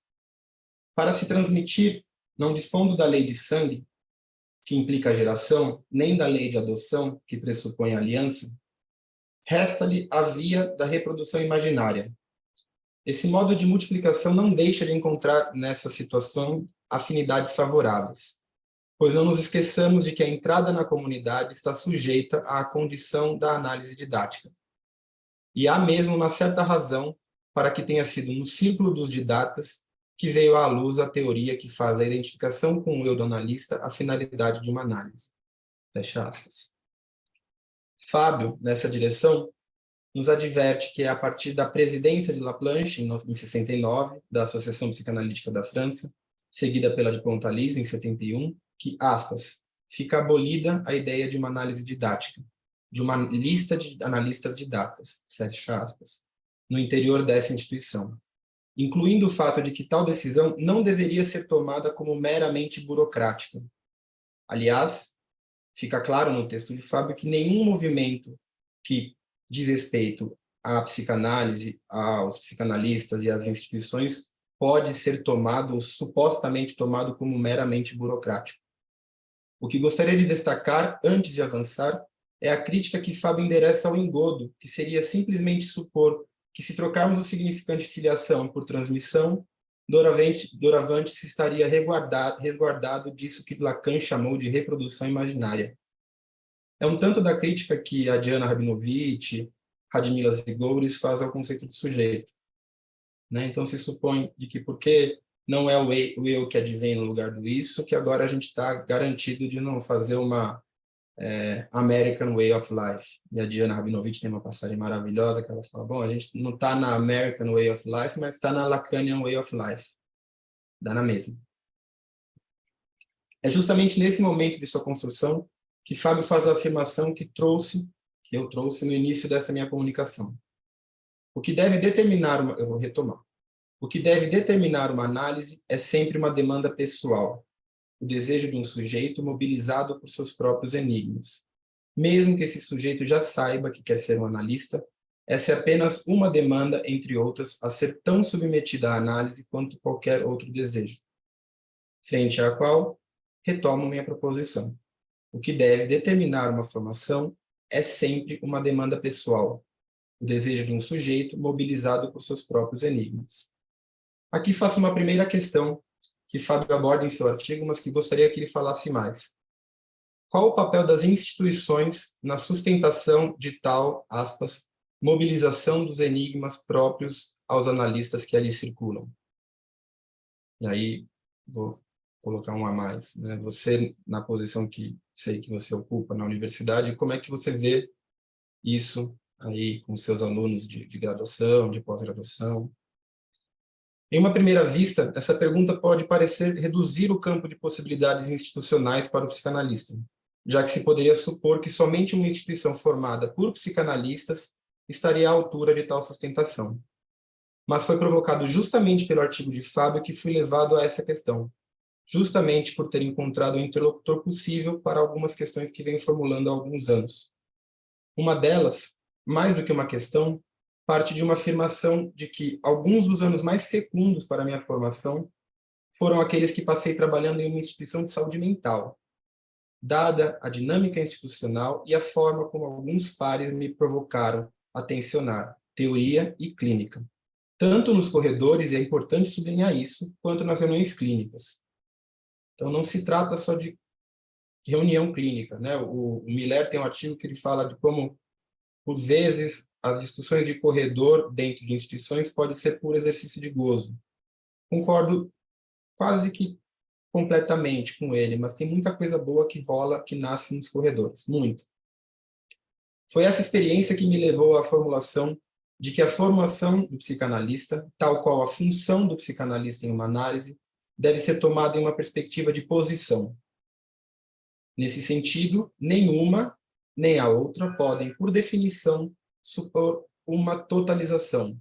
para se transmitir, não dispondo da lei de sangue, que implica a geração, nem da lei de adoção, que pressupõe a aliança, resta-lhe a via da reprodução imaginária. Esse modo de multiplicação não deixa de encontrar nessa situação afinidades favoráveis, pois não nos esqueçamos de que a entrada na comunidade está sujeita à condição da análise didática. E há mesmo uma certa razão para que tenha sido no círculo dos didatas que veio à luz a teoria que faz a identificação com o eu do analista a finalidade de uma análise. Fecha aspas. Fábio, nessa direção, nos adverte que é a partir da presidência de Laplanche, em 69, da Associação Psicanalítica da França, seguida pela de Pontalis, em 71, que, aspas, fica abolida a ideia de uma análise didática, de uma lista de analistas de datas, fecha aspas, no interior dessa instituição, incluindo o fato de que tal decisão não deveria ser tomada como meramente burocrática. Aliás, fica claro no texto de Fábio que nenhum movimento que diz respeito à psicanálise, aos psicanalistas e às instituições, pode ser tomado, ou supostamente tomado, como meramente burocrático. O que gostaria de destacar, antes de avançar, é a crítica que Fábio endereça ao engodo, que seria simplesmente supor que, se trocarmos o significante filiação por transmissão, doravante se estaria resguardado disso que Lacan chamou de reprodução imaginária. É um tanto da crítica que a Diana Rabinovich, Radmila Zigouris faz ao conceito de sujeito. Né? Então, se supõe de que porque não é o eu que advém no lugar do isso, que agora a gente está garantido de não fazer uma American Way of Life. E a Diana Rabinovich tem uma passagem maravilhosa que ela fala, bom, a gente não está na American Way of Life, mas está na Lacanian Way of Life. Dá na mesma. É justamente nesse momento de sua construção que Fábio faz a afirmação que eu trouxe no início desta minha comunicação. O que deve determinar eu vou retomar. O que deve determinar uma análise é sempre uma demanda pessoal, o desejo de um sujeito mobilizado por seus próprios enigmas. Mesmo que esse sujeito já saiba que quer ser um analista, essa é apenas uma demanda, entre outras, a ser tão submetida à análise quanto qualquer outro desejo, frente à qual retomo minha proposição. O que deve determinar uma formação é sempre uma demanda pessoal, o desejo de um sujeito mobilizado por seus próprios enigmas. Aqui faço uma primeira questão que Fábio aborda em seu artigo, mas que gostaria que ele falasse mais. Qual o papel das instituições na sustentação de tal, aspas, mobilização dos enigmas próprios aos analistas que ali circulam? E aí, vou colocar um a mais, né? Você, na posição que sei que você ocupa na universidade, como é que você vê isso aí com seus alunos de graduação, de pós-graduação? Em uma primeira vista, essa pergunta pode parecer reduzir o campo de possibilidades institucionais para o psicanalista, já que se poderia supor que somente uma instituição formada por psicanalistas estaria à altura de tal sustentação. Mas foi provocado justamente pelo artigo de Fábio que fui levado a essa questão, justamente por ter encontrado um interlocutor possível para algumas questões que venho formulando há alguns anos. Uma delas, mais do que uma questão, parte de uma afirmação de que alguns dos anos mais fecundos para a minha formação foram aqueles que passei trabalhando em uma instituição de saúde mental, dada a dinâmica institucional e a forma como alguns pares me provocaram a tensionar teoria e clínica, tanto nos corredores, e é importante sublinhar isso, quanto nas reuniões clínicas. Então, não se trata só de reunião clínica, né? O Miller tem um artigo que ele fala de como, por vezes, as discussões de corredor dentro de instituições podem ser puro exercício de gozo. Concordo quase que completamente com ele, mas tem muita coisa boa que rola, que nasce nos corredores, muito. Foi essa experiência que me levou à formulação de que a formação do psicanalista, tal qual a função do psicanalista em uma análise, deve ser tomada em uma perspectiva de posição. Nesse sentido, nenhuma nem a outra podem, por definição, supor uma totalização.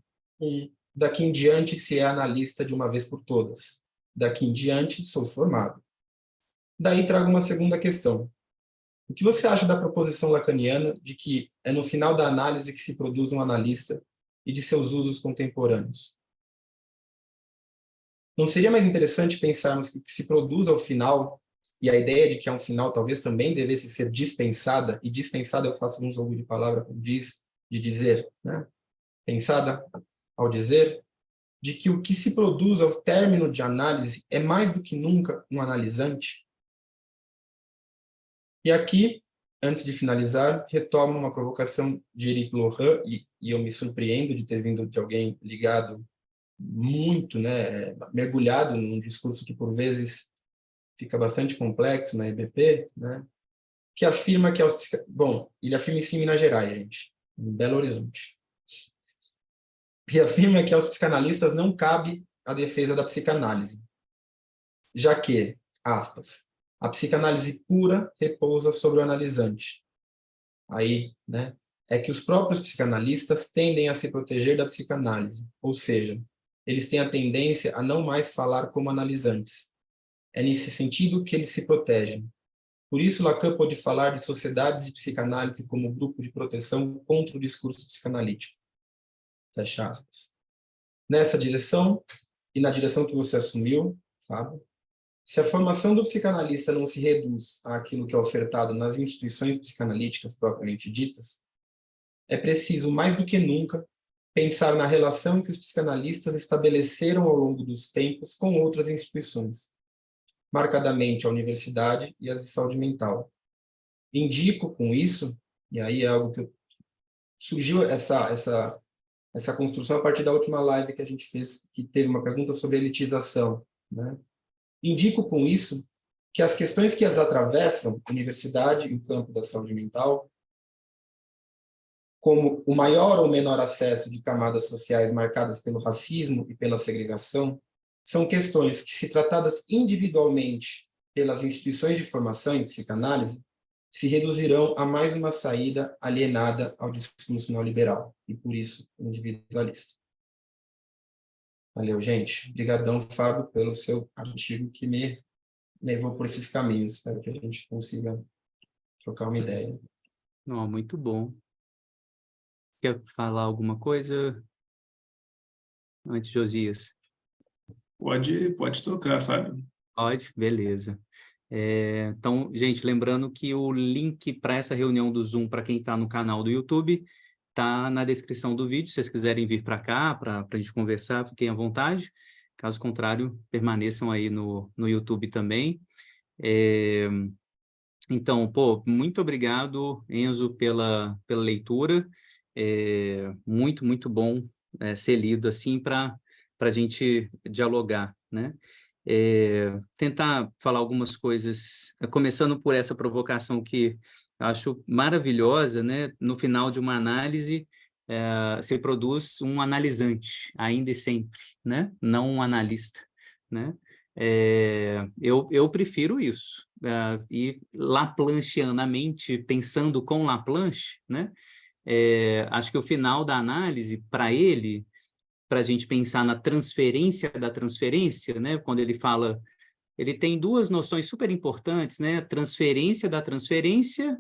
Daqui em diante se é analista de uma vez por todas. Daqui em diante sou formado. Daí trago uma segunda questão. O que você acha da proposição lacaniana de que é no final da análise que se produz um analista e de seus usos contemporâneos? Não seria mais interessante pensarmos que o que se produz ao final, e a ideia de que há um final talvez também devesse ser dispensada, e dispensada eu faço um jogo de palavra como diz, de dizer, né? Pensada ao dizer, de que o que se produz ao término de análise é mais do que nunca um analisante? E aqui, antes de finalizar, retomo uma provocação de Éric Laurent, e eu me surpreendo de ter vindo de alguém ligado muito, né, mergulhado num discurso que, por vezes, fica bastante complexo na EBP, né, que afirma que... Bom, ele afirma isso em Minas Gerais, gente, em Belo Horizonte. Que afirma que aos psicanalistas não cabe a defesa da psicanálise, já que, aspas, a psicanálise pura repousa sobre o analisante. Aí, né, é que os próprios psicanalistas tendem a se proteger da psicanálise, ou seja, eles têm a tendência a não mais falar como analisantes. É nesse sentido que eles se protegem. Por isso, Lacan pode falar de sociedades de psicanálise como grupo de proteção contra o discurso psicanalítico. Fecha aspas. Nessa direção, e na direção que você assumiu, Fábio, se a formação do psicanalista não se reduz àquilo que é ofertado nas instituições psicanalíticas propriamente ditas, é preciso, mais do que nunca, pensar na relação que os psicanalistas estabeleceram ao longo dos tempos com outras instituições, marcadamente a universidade e as de saúde mental. Indico com isso, e aí é algo que surgiu essa construção a partir da última live que a gente fez, que teve uma pergunta sobre elitização, né? Indico com isso que as questões que as atravessam, a universidade e o campo da saúde mental, como o maior ou menor acesso de camadas sociais marcadas pelo racismo e pela segregação, são questões que, se tratadas individualmente pelas instituições de formação em psicanálise, se reduzirão a mais uma saída alienada ao discurso neoliberal, e por isso individualista. Valeu, gente. Obrigadão, Fábio, pelo seu artigo que me levou por esses caminhos. Espero que a gente consiga trocar uma ideia. Não, muito bom. Quer falar alguma coisa antes, Josias? Pode tocar, Fábio. Pode, beleza. Então, gente, lembrando que o link para essa reunião do Zoom, para quem está no canal do YouTube, está na descrição do vídeo. Se vocês quiserem vir para cá, para a gente conversar, fiquem à vontade. Caso contrário, permaneçam aí no YouTube também. Então, muito obrigado, Enzo, pela leitura. Muito, muito bom ser lido assim para a gente dialogar, né? Tentar falar algumas coisas, começando por essa provocação que eu acho maravilhosa, né? No final de uma análise, se produz um analisante, ainda e sempre, né? Não um analista, né? Eu prefiro isso. E Laplanchianamente, pensando com Laplanche, né? Acho que o final da análise, para ele, para a gente pensar na transferência da transferência, né? Quando ele fala, ele tem duas noções super importantes, né? A transferência da transferência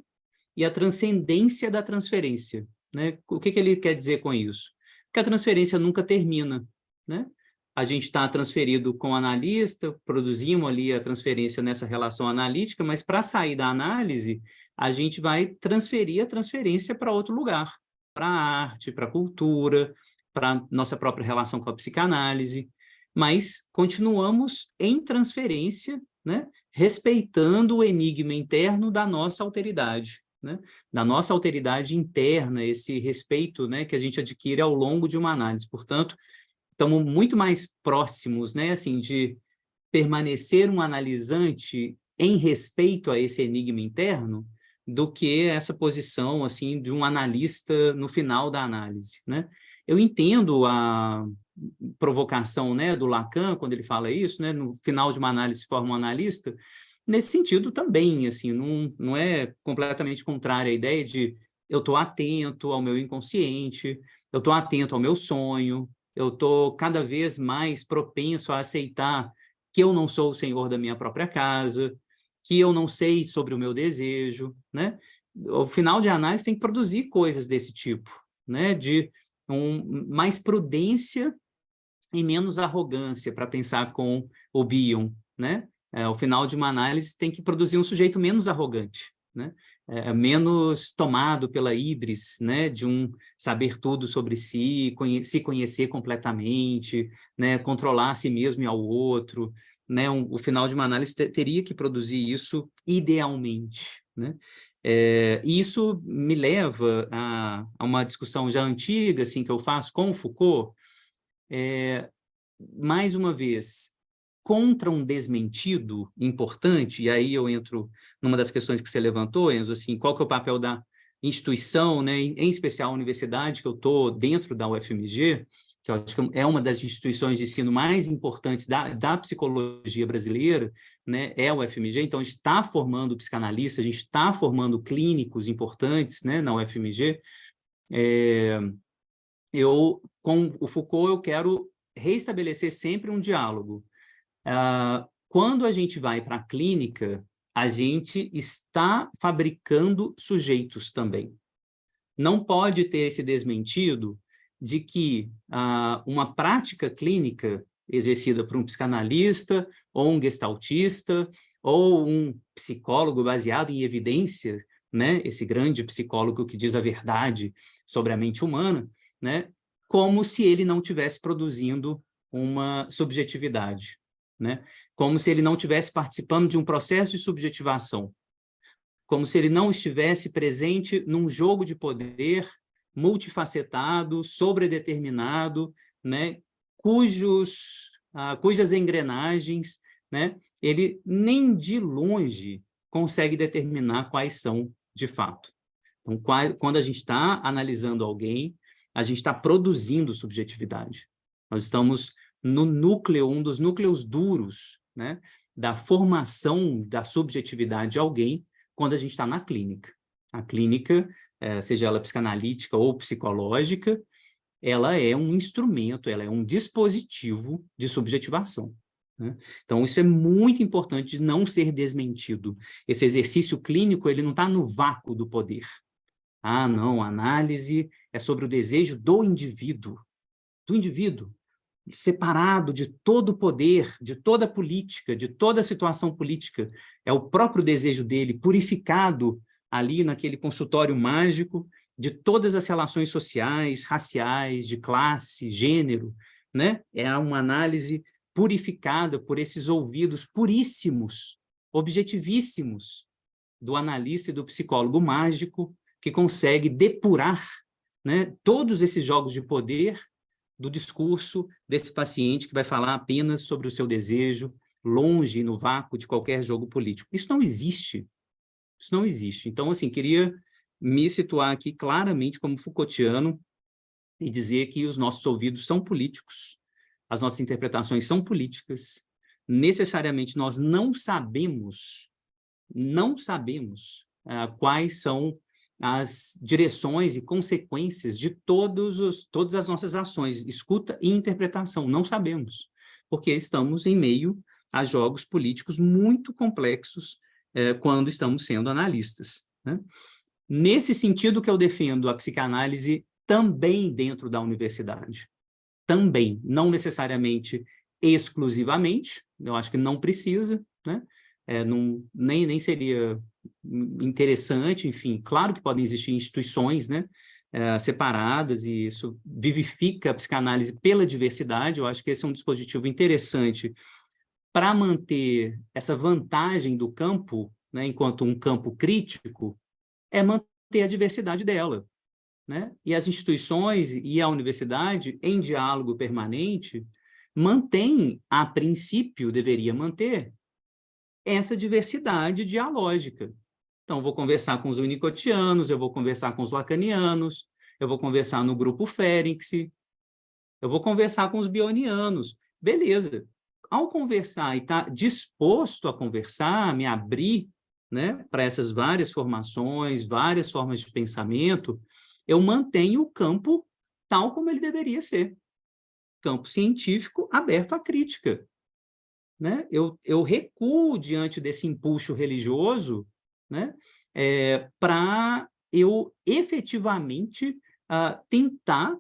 e a transcendência da transferência, né? O que ele quer dizer com isso? Que a transferência nunca termina, né? A gente está transferido com o analista, produzimos ali a transferência nessa relação analítica, mas para sair da análise, a gente vai transferir a transferência para outro lugar, para a arte, para a cultura, para a nossa própria relação com a psicanálise, mas continuamos em transferência, né? Respeitando o enigma interno da nossa alteridade, né? Da nossa alteridade interna, esse respeito, né, que a gente adquire ao longo de uma análise. Portanto, estamos muito mais próximos, né, assim, de permanecer um analisante em respeito a esse enigma interno do que essa posição, assim, de um analista no final da análise, né? Eu entendo a provocação, né, do Lacan, quando ele fala isso, né, no final de uma análise se forma um analista, nesse sentido também, assim, não é completamente contrária à ideia de eu estou atento ao meu inconsciente, eu estou atento ao meu sonho, eu estou cada vez mais propenso a aceitar que eu não sou o senhor da minha própria casa, que eu não sei sobre o meu desejo, né? O final de análise tem que produzir coisas desse tipo, né? De mais prudência e menos arrogância, para pensar com o Bion, né? O final de uma análise tem que produzir um sujeito menos arrogante, né? Menos tomado pela híbris, né? De um saber tudo sobre si, se conhecer completamente, né? Controlar a si mesmo e ao outro, né? O final de uma análise teria que produzir isso idealmente, né? E isso me leva a uma discussão já antiga, assim, que eu faço com o Foucault, mais uma vez, contra um desmentido importante, e aí eu entro numa das questões que você levantou, Enzo, assim, qual que é o papel da instituição, né, em especial a universidade, que eu estou dentro da UFMG, que eu acho que é uma das instituições de ensino mais importantes da psicologia brasileira, né, é a UFMG, então a gente está formando psicanalistas, a gente está formando clínicos importantes, né, na UFMG. Com o Foucault, eu quero reestabelecer sempre um diálogo. Quando a gente vai para a clínica, a gente está fabricando sujeitos também. Não pode ter esse desmentido de que uma prática clínica exercida por um psicanalista, ou um gestaltista, ou um psicólogo baseado em evidência, né? Esse grande psicólogo que diz a verdade sobre a mente humana, né? Como se ele não estivesse produzindo uma subjetividade, né? Como se ele não estivesse participando de um processo de subjetivação, como se ele não estivesse presente num jogo de poder multifacetado, sobredeterminado, né? Cujas engrenagens, né? Ele nem de longe consegue determinar quais são de fato. Então, quando a gente está analisando alguém, a gente está produzindo subjetividade. Nós estamos no núcleo, um dos núcleos duros, né, da formação da subjetividade de alguém quando a gente está na clínica. A clínica, seja ela psicanalítica ou psicológica, ela é um instrumento, ela é um dispositivo de subjetivação, né? Então, isso é muito importante de não ser desmentido. Esse exercício clínico, ele não está no vácuo do poder. Ah, não, a análise é sobre o desejo do indivíduo, separado de todo o poder, de toda a política, de toda a situação política. É o próprio desejo dele, purificado ali naquele consultório mágico, de todas as relações sociais, raciais, de classe, gênero, né? É uma análise purificada por esses ouvidos puríssimos, objetivíssimos, do analista e do psicólogo mágico, que consegue depurar, né, todos esses jogos de poder do discurso desse paciente que vai falar apenas sobre o seu desejo, longe, no vácuo de qualquer jogo político. Isso não existe. Isso não existe. Então, assim, queria me situar aqui claramente como Foucaultiano e dizer que os nossos ouvidos são políticos, as nossas interpretações são políticas, necessariamente nós não sabemos quais são as direções e consequências de todas as nossas ações, escuta e interpretação, não sabemos, porque estamos em meio a jogos políticos muito complexos quando estamos sendo analistas, né? Nesse sentido que eu defendo a psicanálise também dentro da universidade, também, não necessariamente exclusivamente, eu acho que não precisa, né? Nem seria interessante, enfim, claro que podem existir instituições, né, separadas, e isso vivifica a psicanálise pela diversidade. Eu acho que esse é um dispositivo interessante para manter essa vantagem do campo, né, enquanto um campo crítico, é manter a diversidade dela, né? E as instituições e a universidade, em diálogo permanente, mantém, a princípio, deveria manter, essa diversidade dialógica. Então, vou conversar com os winnicottianos, eu vou conversar com os lacanianos, eu vou conversar no grupo Férix, eu vou conversar com os bionianos. Beleza. Ao conversar e estar disposto a conversar, me abrir, né, para essas várias formações, várias formas de pensamento, eu mantenho o campo tal como ele deveria ser. Campo científico aberto à crítica, né? Eu recuo diante desse impulso religioso, né, para eu efetivamente tentar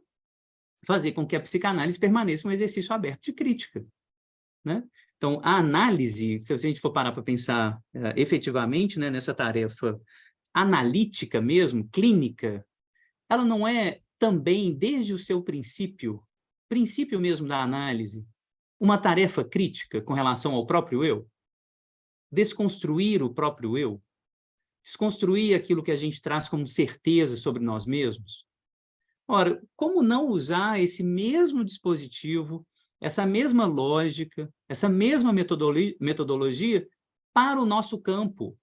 fazer com que a psicanálise permaneça um exercício aberto de crítica, né? Então, a análise, se a gente for parar para pensar efetivamente, né, nessa tarefa analítica mesmo, clínica, ela não é também, desde o seu princípio mesmo da análise, uma tarefa crítica com relação ao próprio eu? Desconstruir o próprio eu? Desconstruir aquilo que a gente traz como certeza sobre nós mesmos? Ora, como não usar esse mesmo dispositivo, essa mesma lógica, essa mesma metodologia para o nosso campo?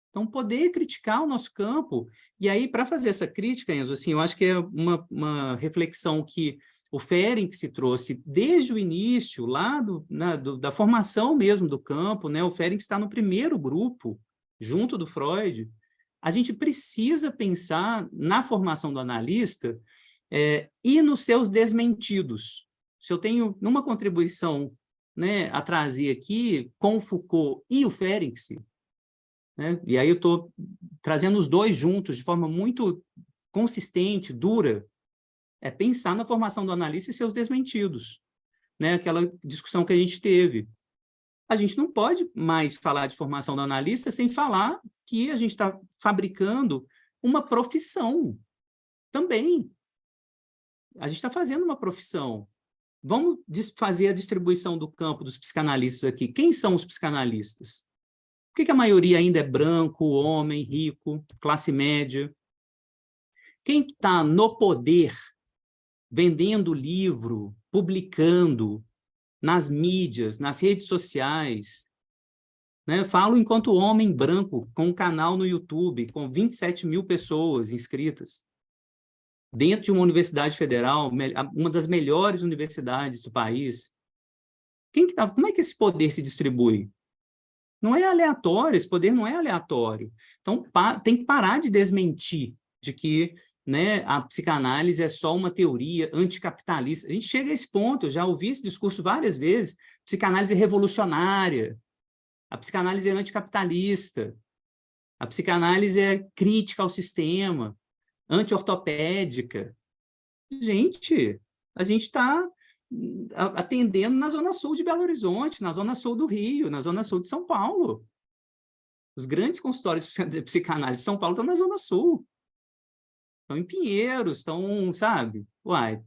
Então, poder criticar o nosso campo. E aí, para fazer essa crítica, Enzo, assim, eu acho que é uma reflexão que o Ferenczi se trouxe desde o início, lá da formação mesmo do campo, né? O Ferenczi está no primeiro grupo, junto do Freud. A gente precisa pensar na formação do analista e nos seus desmentidos. Se eu tenho uma contribuição, né, a trazer aqui com o Foucault e o Ferenczi, né, e aí eu estou trazendo os dois juntos de forma muito consistente, dura, é pensar na formação do analista e seus desmentidos, né? Aquela discussão que a gente teve. A gente não pode mais falar de formação do analista sem falar que a gente está fabricando uma profissão também. A gente está fazendo uma profissão. Vamos fazer a distribuição do campo dos psicanalistas aqui. Quem são os psicanalistas? Por que a maioria ainda é branco, homem, rico, classe média? Quem está no poder, vendendo livro, publicando nas mídias, nas redes sociais, né? Falo enquanto homem branco, com um canal no YouTube, com 27 mil pessoas inscritas, dentro de uma universidade federal, uma das melhores universidades do país. Como é que esse poder se distribui? Não é aleatório, esse poder não é aleatório. Então, tem que parar de desmentir de que, né, a psicanálise é só uma teoria anticapitalista. A gente chega a esse ponto, eu já ouvi esse discurso várias vezes, psicanálise é revolucionária, a psicanálise é anticapitalista, A psicanálise é crítica ao sistema, anti-ortopédica. Gente, a gente está atendendo na Zona Sul de Belo Horizonte, na Zona Sul do Rio, na Zona Sul de São Paulo. Os grandes consultórios de psicanálise de São Paulo estão na Zona Sul. Estão em Pinheiros, estão, sabe? Uai,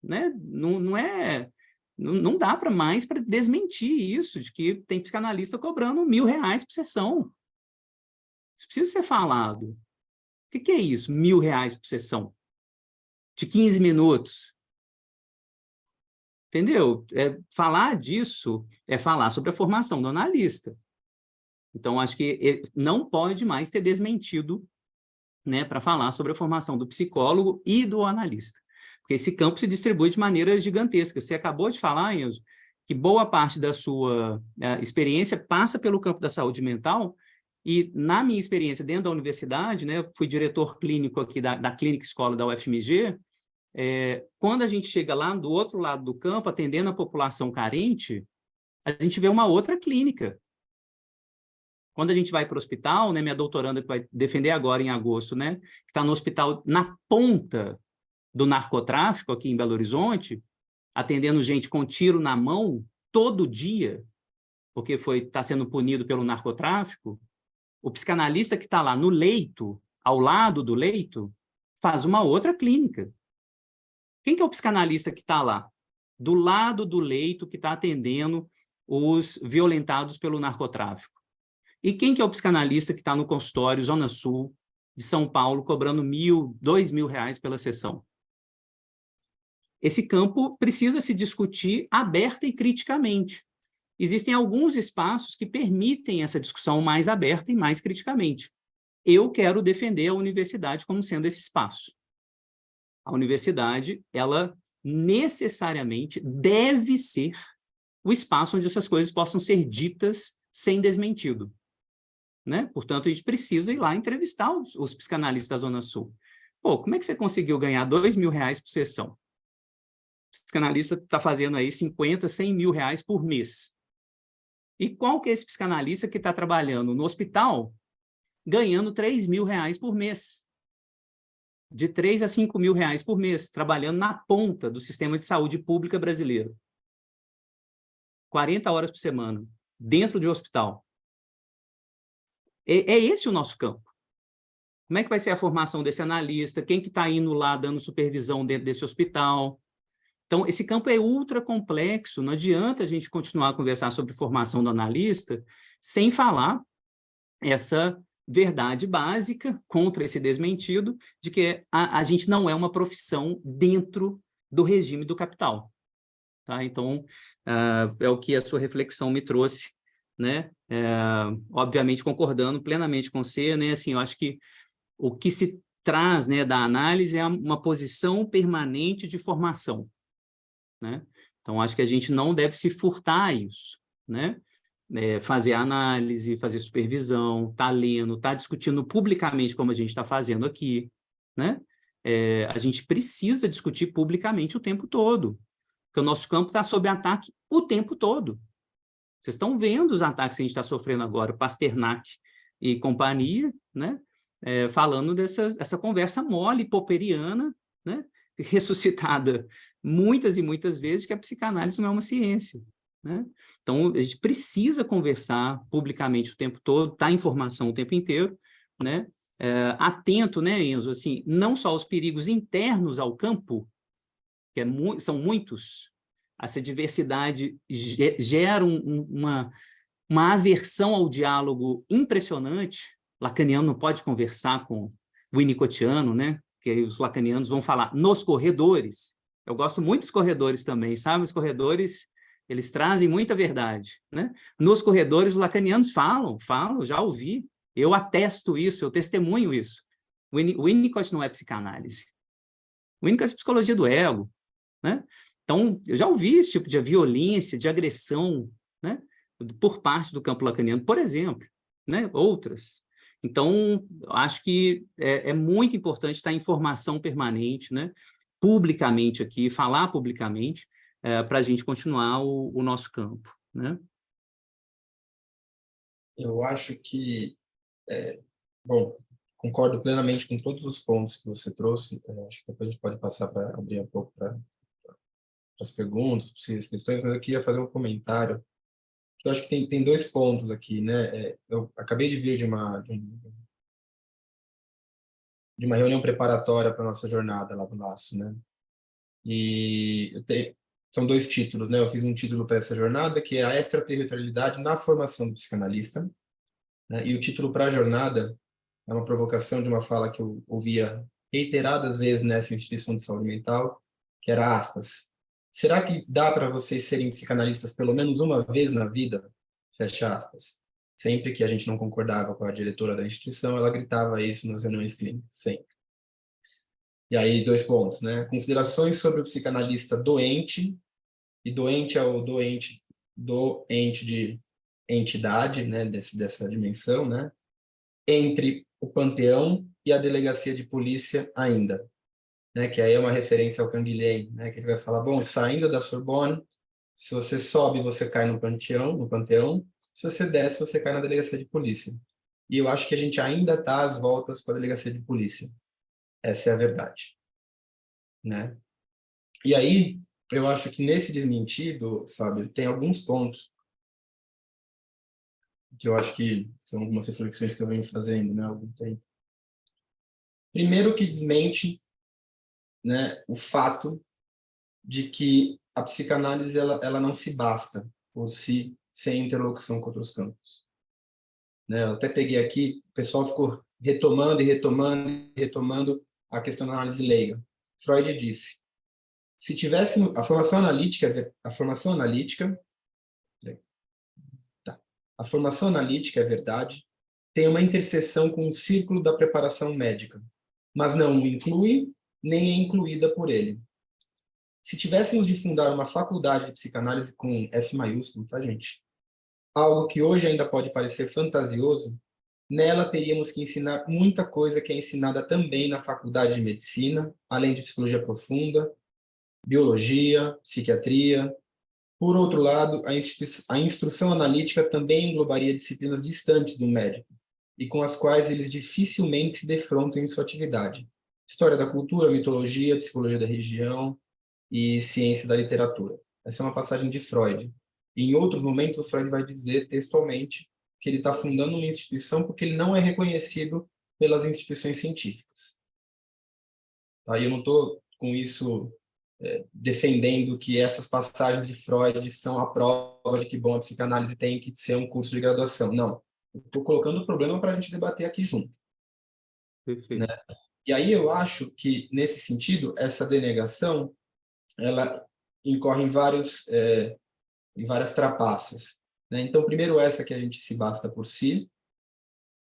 né? Não dá para mais para desmentir isso, de que tem psicanalista cobrando R$1.000 por sessão. Isso precisa ser falado. O que é isso, R$1.000 por sessão? De 15 minutos. Entendeu? Falar disso é falar sobre a formação do analista. Então, acho que não pode mais ter desmentido, né, para falar sobre a formação do psicólogo e do analista. Porque esse campo se distribui de maneira gigantesca. Você acabou de falar, Enzo, que boa parte da sua experiência passa pelo campo da saúde mental, e na minha experiência dentro da universidade, né, fui diretor clínico aqui da clínica escola da UFMG, quando a gente chega lá do outro lado do campo, atendendo a população carente, a gente vê uma outra clínica. Quando a gente vai para o hospital, né, minha doutoranda que vai defender agora em agosto, né, que está no hospital na ponta do narcotráfico aqui em Belo Horizonte, atendendo gente com tiro na mão todo dia, porque está sendo punido pelo narcotráfico, o psicanalista que está lá no leito, ao lado do leito, faz uma outra clínica. Quem que é o psicanalista que está lá? Do lado do leito que está atendendo os violentados pelo narcotráfico. E quem que é o psicanalista que está no consultório Zona Sul de São Paulo, cobrando R$1.000, R$2.000 pela sessão? Esse campo precisa se discutir aberta e criticamente. Existem alguns espaços que permitem essa discussão mais aberta e mais criticamente. Eu quero defender a universidade como sendo esse espaço. A universidade, ela necessariamente deve ser o espaço onde essas coisas possam ser ditas sem desmentido. Né? Portanto, a gente precisa ir lá entrevistar os psicanalistas da Zona Sul. Pô, como é que você conseguiu ganhar R$2.000 por sessão? O psicanalista está fazendo aí 50, 100 mil reais por mês. E qual que é esse psicanalista que está trabalhando no hospital ganhando R$3.000 por mês? De 3 a 5 mil reais por mês, trabalhando na ponta do sistema de saúde pública brasileiro. 40 horas por semana, dentro de um hospital. É esse o nosso campo. Como é que vai ser a formação desse analista? Quem que está indo lá dando supervisão dentro desse hospital? Então, esse campo é ultra complexo, não adianta a gente continuar a conversar sobre formação do analista sem falar essa verdade básica contra esse desmentido de que a gente não é uma profissão dentro do regime do capital. Tá? Então, é o que a sua reflexão me trouxe, né? Obviamente concordando plenamente com você, né? Assim, eu acho que o que se traz, né, da análise é uma posição permanente de formação, né? Então, acho que a gente não deve se furtar a isso, né? Fazer análise, fazer supervisão, tá lendo, tá discutindo publicamente como a gente está fazendo aqui, né? A gente precisa discutir publicamente o tempo todo, porque o nosso campo está sob ataque o tempo todo. Vocês estão vendo os ataques que a gente está sofrendo agora, Pasternak e companhia, né? Falando dessa conversa mole, popperiana, né? Ressuscitada muitas e muitas vezes, que a psicanálise não é uma ciência, né? Então, a gente precisa conversar publicamente o tempo todo, tá em informação o tempo inteiro, né? Atento, né, Enzo, assim, não só aos perigos internos ao campo, que são muitos, essa diversidade gera uma aversão ao diálogo impressionante. Lacaniano não pode conversar com o winnicottiano, né? Que aí os lacanianos vão falar nos corredores. Eu gosto muito dos corredores também, sabe? Os corredores, eles trazem muita verdade, né? Nos corredores, os lacanianos falam, já ouvi, eu atesto isso, eu testemunho isso. O Winnicott não é psicanálise. O Winnicott é psicologia do ego, né? Então, eu já ouvi esse tipo de violência, de agressão, né? Por parte do campo lacaniano, por exemplo, né? Outras. Então, acho que é muito importante estar em formação permanente, né? Publicamente aqui, falar publicamente, para a gente continuar o nosso campo, né? Eu acho que Bom, concordo plenamente com todos os pontos que você trouxe. Acho que depois a gente pode passar para abrir um pouco para as perguntas, possíveis questões, mas eu queria fazer um comentário. Eu acho que tem dois pontos aqui, né? Eu acabei de vir de uma reunião preparatória para a nossa jornada lá do Laço, né? E são dois títulos, né? Eu fiz um título para essa jornada, que é a extraterritorialidade na formação do psicanalista, né? E o título para a jornada é uma provocação de uma fala que eu ouvia reiteradas vezes nessa instituição de saúde mental, que era aspas. Será que dá para vocês serem psicanalistas pelo menos uma vez na vida? Fecha aspas. Sempre que a gente não concordava com a diretora da instituição, ela gritava isso nas reuniões clínicas, sempre. E aí, dois pontos, né? Considerações sobre o psicanalista doente, e doente é o doente de entidade, né? Dessa dimensão, né? Entre o panteão e a delegacia de polícia ainda, né? Que aí é uma referência ao Canguilhem, né? Que ele vai falar, bom, saindo da Sorbonne, se você sobe, você cai no panteão, se você desce, você cai na delegacia de polícia. E eu acho que a gente ainda está às voltas com a delegacia de polícia. Essa é a verdade, né? E aí, eu acho que nesse desmentido, Fábio, tem alguns pontos que eu acho que são algumas reflexões que eu venho fazendo, né, há algum tempo. Primeiro que desmente, né, o fato de que a psicanálise ela não se basta por si sem interlocução com outros campos. Né? Eu até peguei aqui, o pessoal ficou retomando a questão da análise leiga. Freud disse: se tivesse a formação analítica é verdade, tem uma interseção com o círculo da preparação médica, mas não o inclui, nem é incluída por ele. Se tivéssemos de fundar uma faculdade de psicanálise com F maiúsculo, tá, gente? Algo que hoje ainda pode parecer fantasioso, nela teríamos que ensinar muita coisa que é ensinada também na faculdade de medicina, além de psicologia profunda, biologia, psiquiatria. Por outro lado, a instrução analítica também englobaria disciplinas distantes do médico, e com as quais eles dificilmente se defrontam em sua atividade. História da cultura, mitologia, psicologia da religião e ciência da literatura. Essa é uma passagem de Freud. E em outros momentos, o Freud vai dizer textualmente que ele está fundando uma instituição porque ele não é reconhecido pelas instituições científicas. Aí eu não estou com isso defendendo que essas passagens de Freud são a prova de que, bom, a psicanálise tem que ser um curso de graduação. Não. Estou colocando o problema para a gente debater aqui junto. Perfeito. Né? E aí eu acho que, nesse sentido, essa denegação ela incorre em várias trapaças. Né? Então, primeiro essa que a gente se basta por si,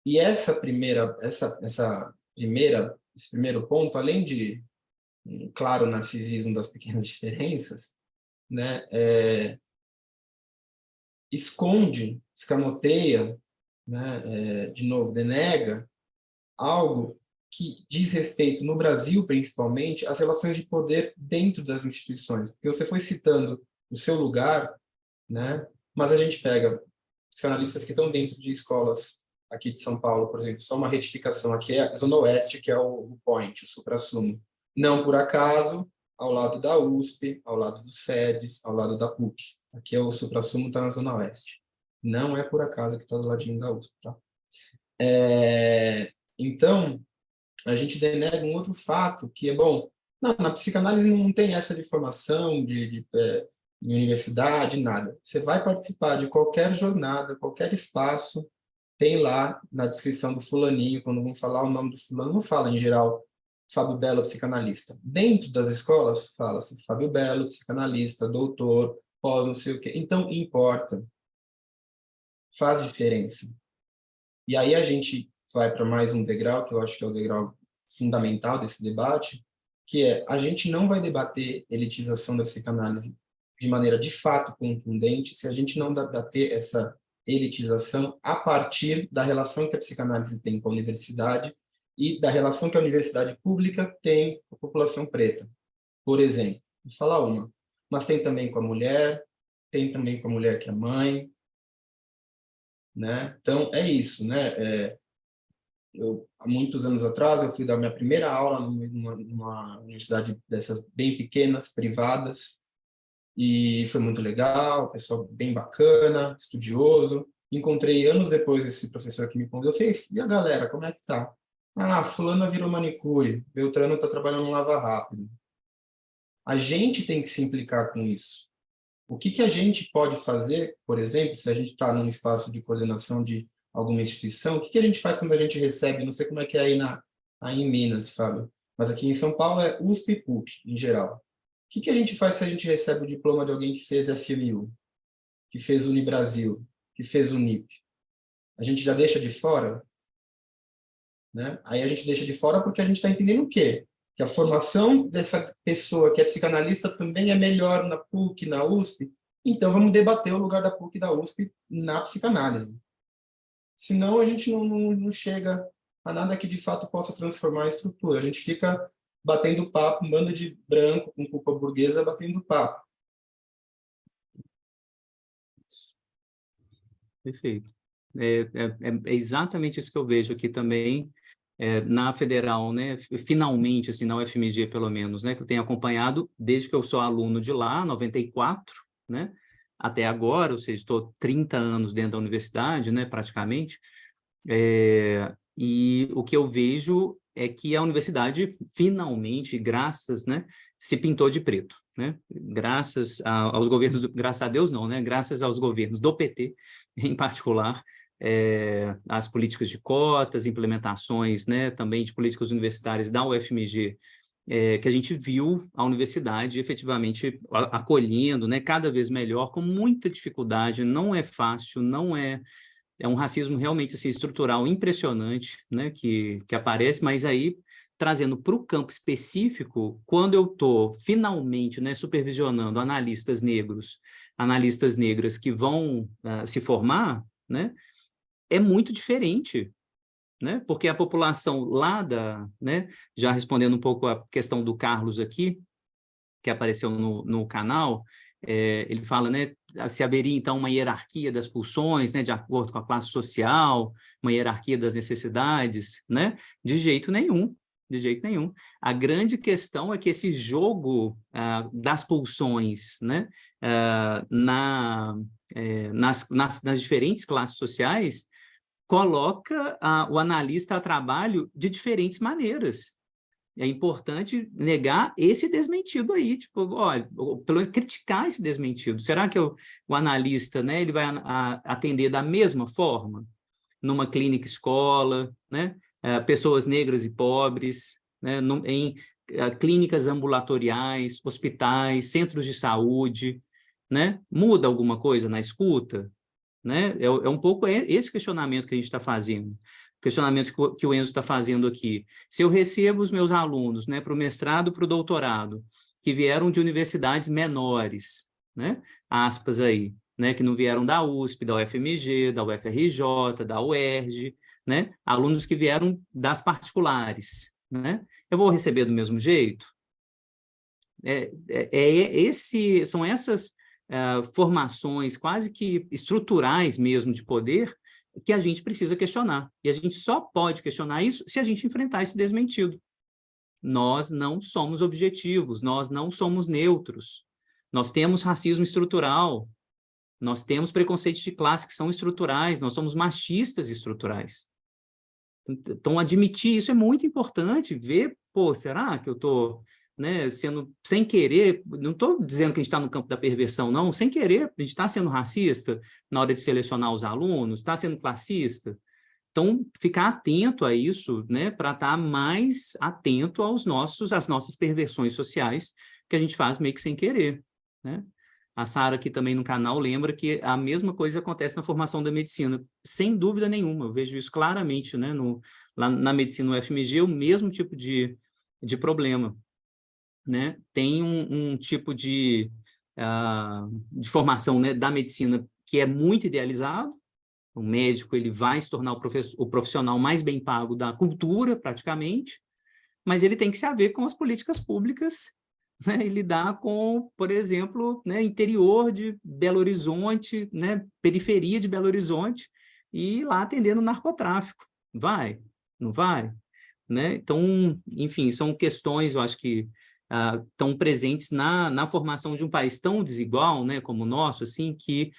e esse primeiro ponto, além de um claro narcisismo das pequenas diferenças, né, escamoteia, né, de novo, denega algo que diz respeito, no Brasil principalmente, às relações de poder dentro das instituições. Porque você foi citando o seu lugar, né, mas a gente pega psicanalistas que estão dentro de escolas aqui de São Paulo, por exemplo, só uma retificação, aqui é a Zona Oeste, que é o point, o suprassumo. Não por acaso, ao lado da USP, ao lado do SEDES, ao lado da PUC. Aqui é o suprassumo, está na Zona Oeste. Não é por acaso que está do ladinho da USP. Tá? Então, a gente denega um outro fato, que é, bom, na psicanálise não tem essa de formação, em universidade, nada. Você vai participar de qualquer jornada, qualquer espaço, tem lá na descrição do fulaninho, quando vão falar o nome do fulano, não fala em geral Fábio Belo, psicanalista. Dentro das escolas, fala-se Fábio Belo, psicanalista, doutor, pós, não sei o quê. Então, importa. Faz diferença. E aí a gente vai para mais um degrau, que eu acho que é o degrau fundamental desse debate, que é a gente não vai debater elitização da psicanálise de maneira de fato contundente se a gente não debater essa elitização a partir da relação que a psicanálise tem com a universidade e da relação que a universidade pública tem com a população preta. Por exemplo, vou falar uma, mas tem também com a mulher, tem também com a mulher que é mãe, né? Então, é isso, né? há muitos anos atrás, eu fui dar minha primeira aula numa universidade dessas bem pequenas, privadas, e foi muito legal, pessoal bem bacana, estudioso. Encontrei anos depois esse professor que me convidou, eu falei, e a galera, como é que tá? Ah, fulana virou manicure, Beltrano está trabalhando no Lava Rápido. A gente tem que se implicar com isso. O que a gente pode fazer, por exemplo, se a gente está num espaço de coordenação de alguma instituição, o que a gente faz quando a gente recebe, não sei como é que é aí em Minas, Fábio, mas aqui em São Paulo é USP e PUC, em geral. O que a gente faz se a gente recebe o diploma de alguém que fez FMU, que fez Unibrasil, que fez Unip? A gente já deixa de fora? Né? Aí a gente deixa de fora porque a gente está entendendo o quê? Que a formação dessa pessoa que é psicanalista também é melhor na PUC, na USP, então vamos debater o lugar da PUC e da USP na psicanálise. Senão a gente não chega a nada que de fato possa transformar a estrutura. A gente fica batendo papo, um bando de branco com culpa burguesa batendo papo. Perfeito. É exatamente isso que eu vejo aqui também, na Federal, né? Finalmente, assim, na UFMG, pelo menos, né? Que eu tenho acompanhado desde que eu sou aluno de lá, 94, né? Até agora, ou seja, estou 30 anos dentro da universidade, né? Praticamente. E o que eu vejo é que a universidade, finalmente, graças, né? Se pintou de preto, né? Graças aos governos, graças a Deus não, né? Graças aos governos do PT, em particular, as políticas de cotas, implementações, né, também de políticas universitárias da UFMG, que a gente viu a universidade efetivamente acolhendo, né, cada vez melhor, com muita dificuldade, não é fácil, não é um racismo realmente assim, estrutural impressionante, né, que aparece, mas aí trazendo para o campo específico, quando eu estou finalmente, né, supervisionando analistas negros, analistas negras que vão se formar, né, é muito diferente, né? Porque a população lá né, já respondendo um pouco a questão do Carlos aqui, que apareceu no canal, ele fala, né, se haveria, então, uma hierarquia das pulsões, né, de acordo com a classe social, uma hierarquia das necessidades, né? De jeito nenhum, de jeito nenhum. A grande questão é que esse jogo das pulsões, né, nas diferentes classes sociais, coloca o analista a trabalho de diferentes maneiras. É importante negar esse desmentido aí, tipo, olha, pelo menos criticar esse desmentido. Será que o analista, né, ele vai atender da mesma forma? Numa clínica escola, né? Pessoas negras e pobres, né? Em clínicas ambulatoriais, hospitais, centros de saúde, né? Muda alguma coisa na escuta? Né? É um pouco esse questionamento que a gente está fazendo, o questionamento que o Enzo está fazendo aqui. Se eu recebo os meus alunos, né, para o mestrado, para o doutorado, que vieram de universidades menores, né, aspas aí, né, que não vieram da USP, da UFMG, da UFRJ, da UERJ, né, alunos que vieram das particulares, né, eu vou receber do mesmo jeito? São essas formações quase que estruturais mesmo de poder que a gente precisa questionar. E a gente só pode questionar isso se a gente enfrentar esse desmentido. Nós não somos objetivos, nós não somos neutros. Nós temos racismo estrutural, nós temos preconceitos de classe que são estruturais, nós somos machistas estruturais. Então, admitir isso é muito importante, ver, pô, será que eu estou, né, sendo, sem querer, não estou dizendo que a gente está no campo da perversão, não, sem querer, a gente está sendo racista na hora de selecionar os alunos, está sendo classista. Então, ficar atento a isso, né, para estar mais atento às nossas perversões sociais, que a gente faz meio que sem querer, né? A Sara aqui também no canal lembra que a mesma coisa acontece na formação da medicina, sem dúvida nenhuma, eu vejo isso claramente, né, lá na medicina UFMG, o mesmo tipo de problema, né? Tem um tipo de formação, né, da medicina que é muito idealizado, o médico ele vai se tornar o profissional mais bem pago da cultura, praticamente, mas ele tem que se haver com as políticas públicas, né, e lidar com, por exemplo, né, interior de Belo Horizonte, né, periferia de Belo Horizonte, e ir lá atendendo o narcotráfico. Vai, Não vai, né? Então, enfim, são questões, eu acho que estão presentes na formação de um país tão desigual, né, como o nosso, assim, que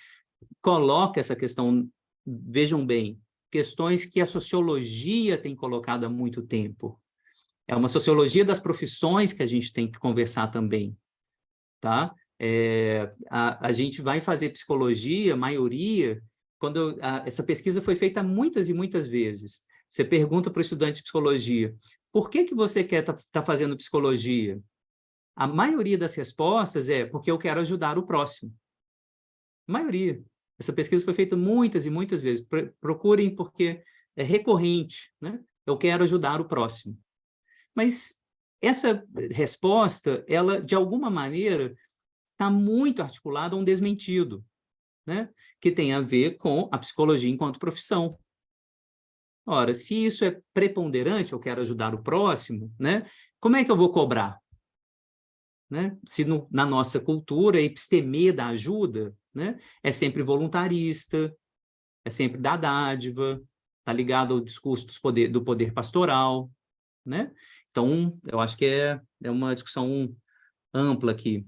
coloca essa questão, vejam bem, questões que a sociologia tem colocado há muito tempo. É uma sociologia das profissões que a gente tem que conversar também, tá? A gente vai fazer psicologia, a maioria, essa pesquisa foi feita muitas e muitas vezes. Você pergunta para o estudante de psicologia, por que você quer tá fazendo psicologia? A maioria das respostas é porque eu quero ajudar o próximo. A maioria. Essa pesquisa foi feita muitas e muitas vezes. Procurem porque é recorrente, né? Eu quero ajudar o próximo. Mas essa resposta, ela, de alguma maneira, está muito articulada a um desmentido, né? Que tem a ver com a psicologia enquanto profissão. Ora, se isso é preponderante, eu quero ajudar o próximo, né? Como é que eu vou cobrar? Né? Se na nossa cultura, a epistemia da ajuda, né, é sempre voluntarista, é sempre da dádiva, está ligado ao discurso do poder pastoral, né? Então, eu acho que é uma discussão ampla aqui.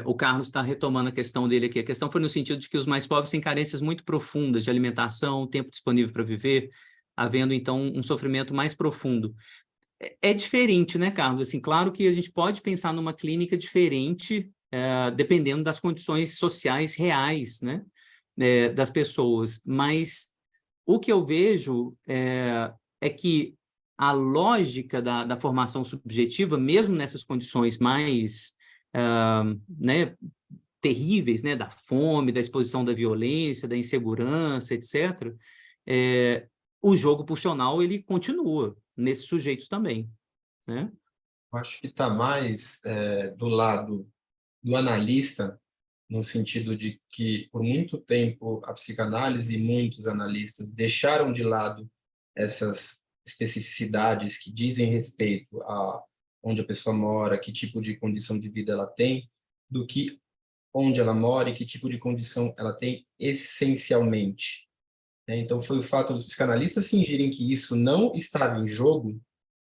O Carlos está retomando a questão dele aqui. A questão foi no sentido de que os mais pobres têm carências muito profundas de alimentação, tempo disponível para viver, havendo, então, um sofrimento mais profundo. É diferente, né, Carlos? Assim, claro que a gente pode pensar numa clínica diferente, dependendo das condições sociais reais, né, das pessoas. Mas o que eu vejo é que a lógica da formação subjetiva, mesmo nessas condições mais né, terríveis, né, da fome, da exposição da violência, da insegurança, etc., o jogo pulsional ele continua nesses sujeitos também, né? Acho que está mais do lado do analista, no sentido de que, por muito tempo, a psicanálise e muitos analistas deixaram de lado essas especificidades que dizem respeito a onde a pessoa mora, que tipo de condição de vida ela tem, do que onde ela mora e que tipo de condição ela tem essencialmente. Então, foi o fato dos psicanalistas fingirem que isso não estava em jogo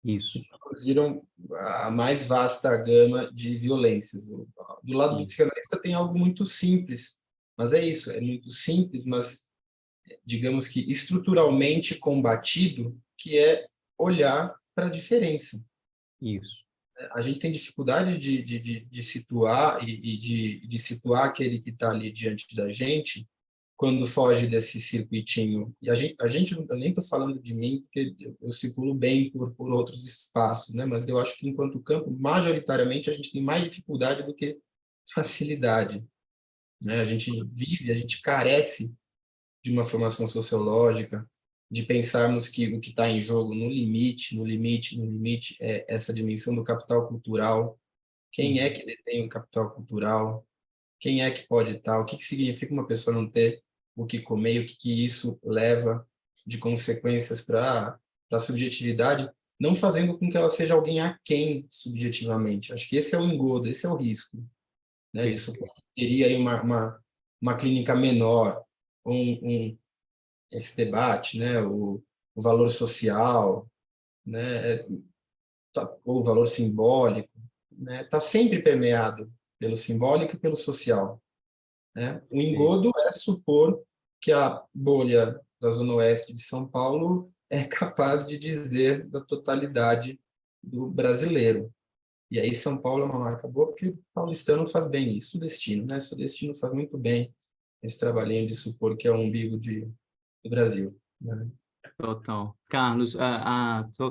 Isso. que produziram a mais vasta gama de violências. Do lado do psicanalista tem algo muito simples, mas é isso, é muito simples, mas digamos que estruturalmente combatido, que é olhar para a diferença. Isso. A gente tem dificuldade de situar e de situar aquele que está ali diante da gente quando foge desse circuitinho. E a gente eu nem estou falando de mim, porque eu circulo bem por outros espaços, né? Mas eu acho que, enquanto campo, majoritariamente, a gente tem mais dificuldade do que facilidade, né? A gente vive, a gente carece de uma formação sociológica, de pensarmos que o que está em jogo no limite, é essa dimensão do capital cultural. Quem é que detém o capital cultural? Quem é que pode estar? O que significa uma pessoa não ter o que comer? O que isso leva de consequências para a subjetividade, não fazendo com que ela seja alguém aquém subjetivamente. Acho que esse é o engodo, esse é o risco, né? Isso teria aí uma clínica menor, esse debate, né? O valor social, né? Ou o valor simbólico, né? Está sempre permeado pelo simbólico e pelo social, né? O engodo é supor que a bolha da Zona Oeste de São Paulo é capaz de dizer da totalidade do brasileiro. E aí São Paulo é uma marca boa porque o paulistano faz bem isso, sudestino, né? Sudestino faz muito bem esse trabalhinho de supor que é o umbigo do Brasil, né? Total. Carlos,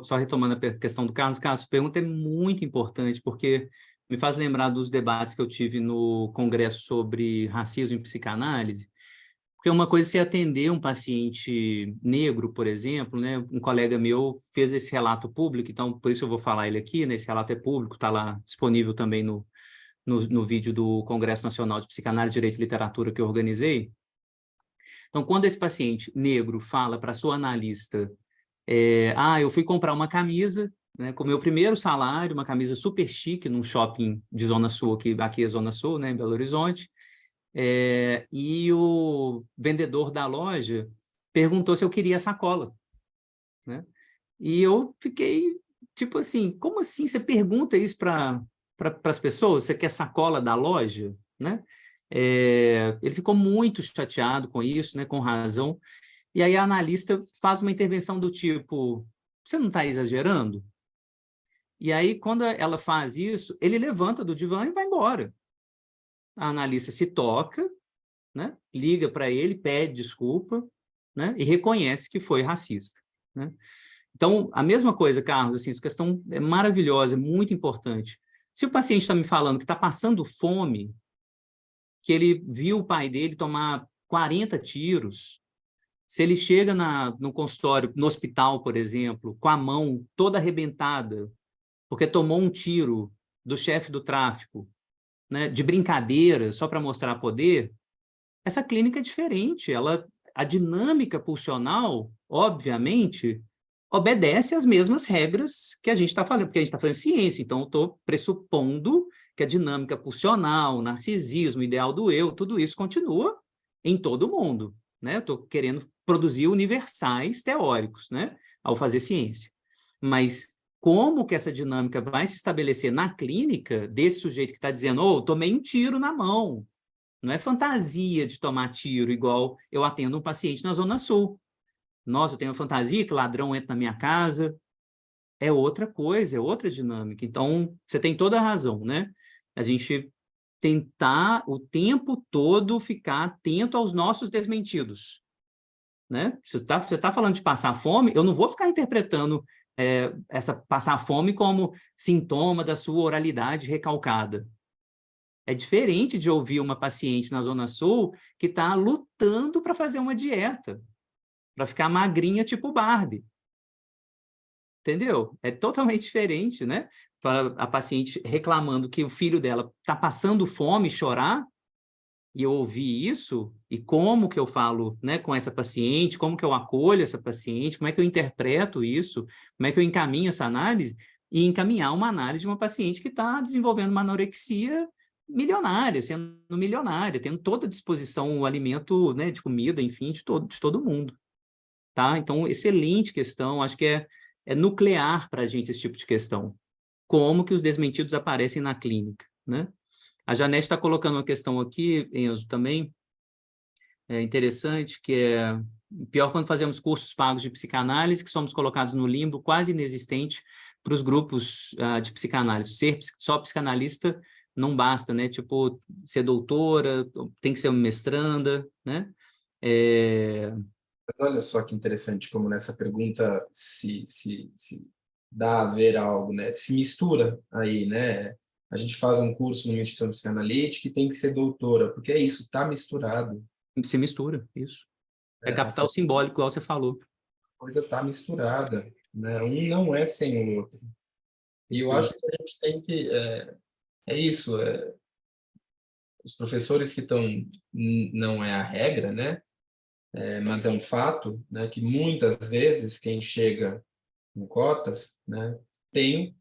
só retomando a questão do Carlos, a pergunta é muito importante, porque me faz lembrar dos debates que eu tive no Congresso sobre racismo e psicanálise, porque uma coisa é você atender um paciente negro, por exemplo, né? Um colega meu fez esse relato público, então por isso eu vou falar ele aqui, né? Esse relato é público, está lá disponível também no vídeo do Congresso Nacional de Psicanálise, Direito e Literatura que eu organizei. Então, quando esse paciente negro fala para a sua analista, eu fui comprar uma camisa, né, com o meu primeiro salário, uma camisa super chique, num shopping de Zona Sul, aqui é Zona Sul, né, em Belo Horizonte, e o vendedor da loja perguntou se eu queria sacola. né? E eu fiquei, tipo assim, como assim? Você pergunta isso para as pessoas? Você quer sacola da loja? Né? Ele ficou muito chateado com isso, né? Com razão. E aí a analista faz uma intervenção do tipo, você não está exagerando? E aí, quando ela faz isso, ele levanta do divã e vai embora. A analista se toca, né? Liga para ele, pede desculpa, né? E reconhece que foi racista, né? Então, a mesma coisa, Carlos, assim, essa questão é maravilhosa, é muito importante. Se o paciente está me falando que está passando fome, que ele viu o pai dele tomar 40 tiros, se ele chega no consultório, no hospital, por exemplo, com a mão toda arrebentada, porque tomou um tiro do chefe do tráfico, né, de brincadeira, só para mostrar poder, essa clínica é diferente. A dinâmica pulsional, obviamente, obedece às mesmas regras que a gente está falando, porque a gente está fazendo ciência, então eu estou pressupondo que a dinâmica pulsional, o narcisismo, o ideal do eu, tudo isso continua em todo mundo, né? Eu estou querendo produzir universais teóricos, né? Ao fazer ciência. Mas como que essa dinâmica vai se estabelecer na clínica desse sujeito que está dizendo, tomei um tiro na mão, não é fantasia de tomar tiro, igual eu atendo um paciente na Zona Sul. Nossa, eu tenho uma fantasia que ladrão entra na minha casa. É outra coisa, é outra dinâmica. Então, você tem toda a razão, né? A gente tentar o tempo todo ficar atento aos nossos desmentidos, né? Você tá falando de passar fome, eu não vou ficar interpretando essa passar fome como sintoma da sua oralidade recalcada. É diferente de ouvir uma paciente na Zona Sul que está lutando para fazer uma dieta, para ficar magrinha tipo Barbie. Entendeu? É totalmente diferente, né? A paciente reclamando que o filho dela está passando fome, chorar, e eu ouvir isso, e como que eu falo, né, com essa paciente, como que eu acolho essa paciente, como é que eu interpreto isso, como é que eu encaminho essa análise, e encaminhar uma análise de uma paciente que está desenvolvendo uma anorexia milionária, sendo milionária, tendo toda a disposição, o alimento, né, de comida, enfim, de todo mundo. Tá? Então, excelente questão, acho que é nuclear para a gente esse tipo de questão. Como que os desmentidos aparecem na clínica, né? A Janete está colocando uma questão aqui, Enzo, também, interessante, que é pior quando fazemos cursos pagos de psicanálise, que somos colocados no limbo quase inexistente para os grupos de psicanálise. Ser só psicanalista não basta, né? Tipo, ser doutora, tem que ser uma mestranda, né? Olha só que interessante como nessa pergunta se dá a ver algo, né? Se mistura aí, né? A gente faz um curso numa instituição psicanalítica e tem que ser doutora, porque é isso, está misturado. Se mistura, isso. É A capital simbólico, igual você falou. coisa está misturada, né? Um não é sem o outro. E eu acho que a gente tem que... É isso, os professores que estão... Não é a regra, né? Mas é um fato, né, que muitas vezes quem chega em cotas, né, tem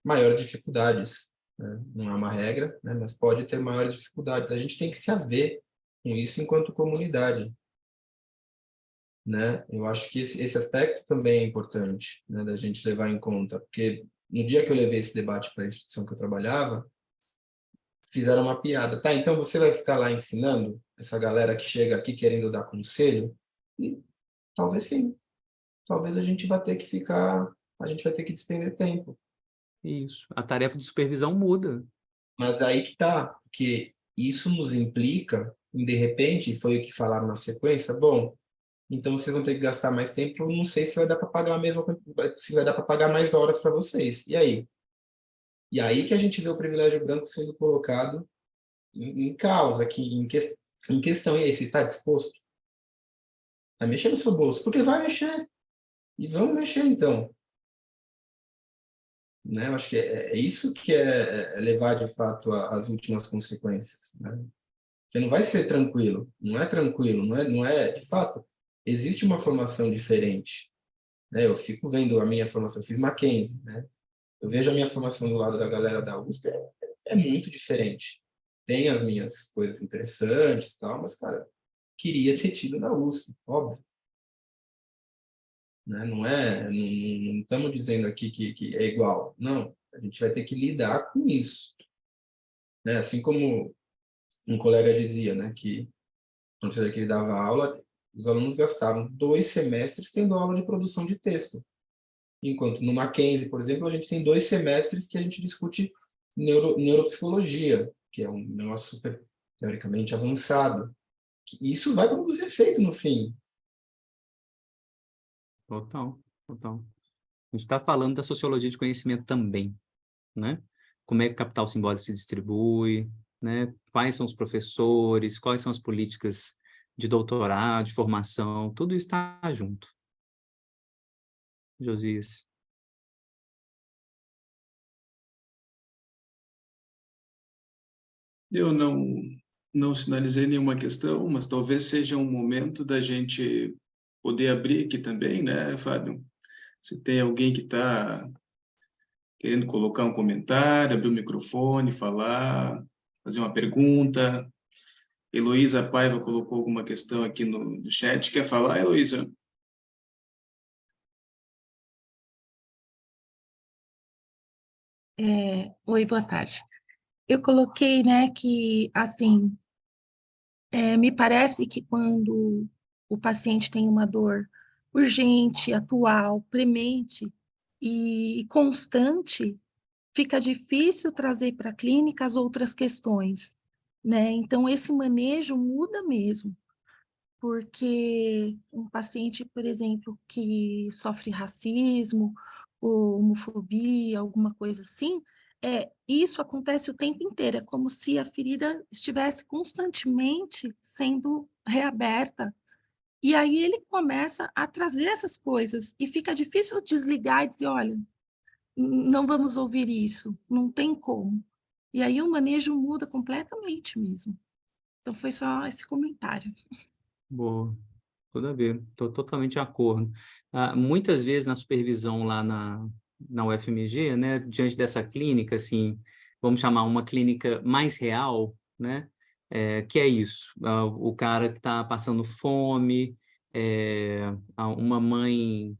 maiores dificuldades, né? Não é uma regra, né, mas pode ter maiores dificuldades. A gente tem que se haver com isso enquanto comunidade, né? Eu acho que esse aspecto também é importante, né, da gente levar em conta, porque no dia que eu levei esse debate para a instituição que eu trabalhava, fizeram uma piada. Tá, então você vai ficar lá ensinando essa galera que chega aqui querendo dar conselho? E talvez sim. Talvez a gente vai ter que ficar, a gente vai ter que despender tempo. Isso. A tarefa de supervisão muda. Mas aí que tá, porque isso nos implica em, de repente, e foi o que falaram na sequência, bom, então vocês vão ter que gastar mais tempo, não sei se vai dar para pagar a mesma, se vai dar para pagar mais horas para vocês. E aí? E aí que a gente vê o privilégio branco sendo colocado em causa, aqui, em questão. E aí, você está disposto a mexer no seu bolso? Porque vai mexer. E vamos mexer, então. Né? Eu acho que é isso que é levar, de fato, às últimas consequências. Né? Porque não vai ser tranquilo. Não é tranquilo. Não é, de fato, existe uma formação diferente. Né? Eu fico vendo a minha formação. Eu fiz Mackenzie. Né? Eu vejo a minha formação do lado da galera da USP. É muito diferente. Tem as minhas coisas interessantes e tal, mas, cara, queria ter tido na USP, óbvio. né? Não estamos dizendo aqui que é igual. Não, a gente vai ter que lidar com isso, né? Assim como um colega dizia, né, que quando ele dava aula, os alunos gastavam 2 semestres tendo aula de produção de texto. Enquanto no Mackenzie, por exemplo, a gente tem 2 semestres que a gente discute neuropsicologia, que é um negócio super, teoricamente, avançado. Isso vai produzir efeito no fim. Total, total. A gente está falando da sociologia de conhecimento também, né? Como é que o capital simbólico se distribui, né? Quais são os professores, quais são as políticas de doutorado, de formação, tudo isso está junto. Josias. Eu não sinalizei nenhuma questão, mas talvez seja um momento da gente poder abrir aqui também, né, Fábio? Se tem alguém que está querendo colocar um comentário, abrir o microfone, falar, fazer uma pergunta. Heloísa Paiva colocou alguma questão aqui no chat. Quer falar, Heloísa? Oi, boa tarde. Eu coloquei, né, que, assim, me parece que quando o paciente tem uma dor urgente, atual, premente e constante, fica difícil trazer para a clínica as outras questões, né? Então, esse manejo muda mesmo, porque um paciente, por exemplo, que sofre racismo ou homofobia, alguma coisa assim, isso acontece o tempo inteiro, é como se a ferida estivesse constantemente sendo reaberta. E aí ele começa a trazer essas coisas e fica difícil desligar e dizer, olha, não vamos ouvir isso, não tem como. E aí o manejo muda completamente mesmo. Então foi só esse comentário. Boa, tudo a ver, estou totalmente de acordo. Muitas vezes na supervisão lá na UFMG, né, diante dessa clínica, assim, vamos chamar uma clínica mais real, né, que é isso, o cara que está passando fome, uma mãe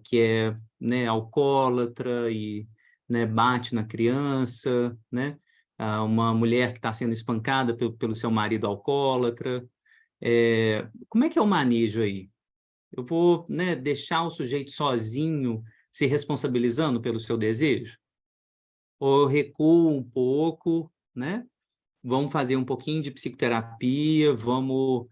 que é, né, alcoólatra e, né, bate na criança, né, uma mulher que está sendo espancada pelo seu marido alcoólatra. Como é que é o manejo aí? Eu vou, né, deixar o sujeito sozinho se responsabilizando pelo seu desejo? Ou eu recuo um pouco, né? Vamos fazer um pouquinho de psicoterapia, vamos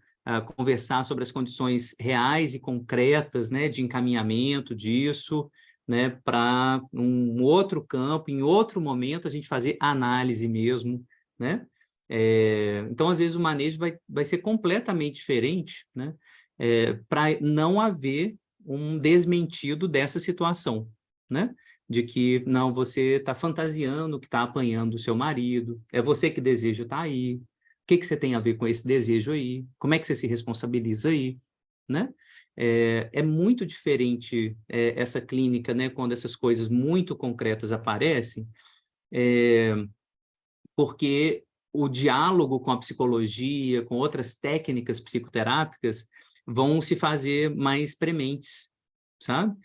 conversar sobre as condições reais e concretas, né, de encaminhamento disso, né, para um outro campo, em outro momento, a gente fazer análise mesmo, né? Então, às vezes, o manejo vai ser completamente diferente, né? Para não haver um desmentido dessa situação, né? De que, não, você está fantasiando que está apanhando o seu marido, é você que deseja estar aí, o que você tem a ver com esse desejo aí, como é que você se responsabiliza aí, né? É muito diferente essa clínica, né, quando essas coisas muito concretas aparecem, porque o diálogo com a psicologia, com outras técnicas psicoterápicas, vão se fazer mais prementes, sabe?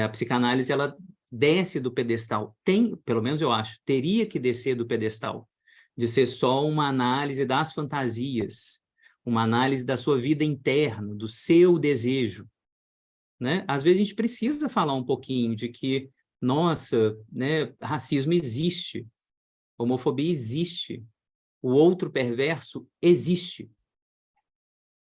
A psicanálise, ela desce do pedestal. Pelo menos eu acho, teria que descer do pedestal, de ser só uma análise das fantasias, uma análise da sua vida interna, do seu desejo, né? Às vezes a gente precisa falar um pouquinho de que, nossa, né, racismo existe, homofobia existe, o outro perverso existe,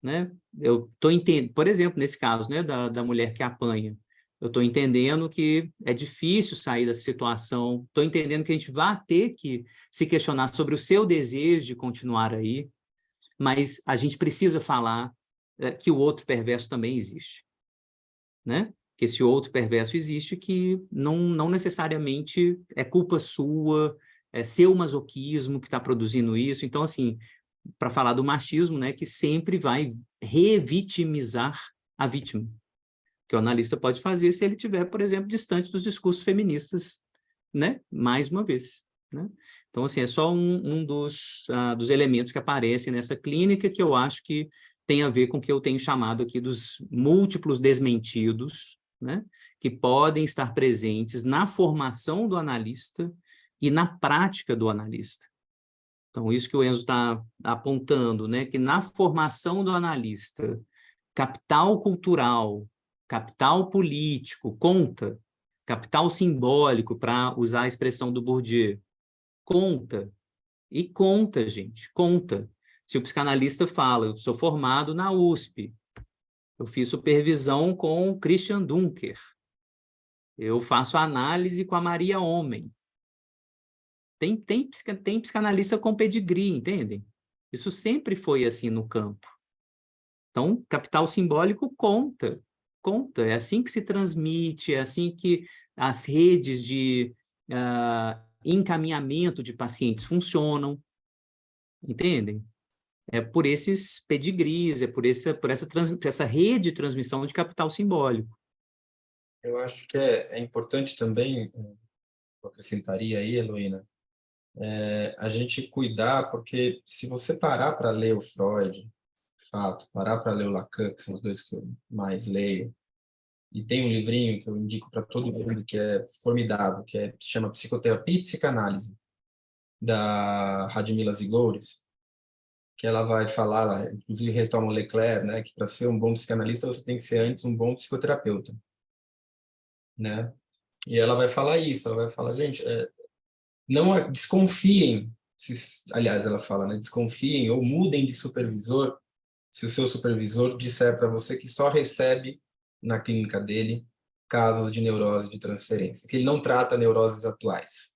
né? Eu estou entendendo, por exemplo, nesse caso, né, da mulher que apanha, eu estou entendendo que é difícil sair dessa situação, estou entendendo que a gente vai ter que se questionar sobre o seu desejo de continuar aí, mas a gente precisa falar que o outro perverso também existe, né? Que esse outro perverso existe, que não necessariamente é culpa sua, é seu masoquismo que está produzindo isso. Então, assim, para falar do machismo, né, que sempre vai revitimizar a vítima, que o analista pode fazer se ele estiver, por exemplo, distante dos discursos feministas, né? Mais uma vez, né? Então, assim, é só um dos elementos que aparecem nessa clínica que eu acho que tem a ver com o que eu tenho chamado aqui dos múltiplos desmentidos, né, que podem estar presentes na formação do analista e na prática do analista. Então, isso que o Enzo está apontando, né, que na formação do analista, capital cultural, capital político, conta, capital simbólico, para usar a expressão do Bourdieu, conta. E conta, gente, conta. Se o psicanalista fala, eu sou formado na USP, eu fiz supervisão com o Christian Dunker, eu faço análise com a Maria Homem. Tem psicanalista com pedigree, entendem? Isso sempre foi assim no campo. Então, capital simbólico conta, é assim que se transmite, é assim que as redes de encaminhamento de pacientes funcionam, entendem? É por esses pedigrees, é por essa rede de transmissão de capital simbólico. Eu acho que é importante também, eu acrescentaria aí, Heloína, a gente cuidar, porque se você parar para ler o Freud, de fato, parar para ler o Lacan, que são os dois que eu mais leio, e tem um livrinho que eu indico para todo mundo que é formidável, que se chama Psicoterapia e Psicanálise, da Radmila Zigouris, que ela vai falar, inclusive retoma o Leclerc, né, que para ser um bom psicanalista você tem que ser antes um bom psicoterapeuta, né? E ela vai falar isso, ela vai falar, gente, não desconfiem, aliás, ela fala, né, desconfiem ou mudem de supervisor se o seu supervisor disser para você que só recebe na clínica dele casos de neurose de transferência, que ele não trata neuroses atuais.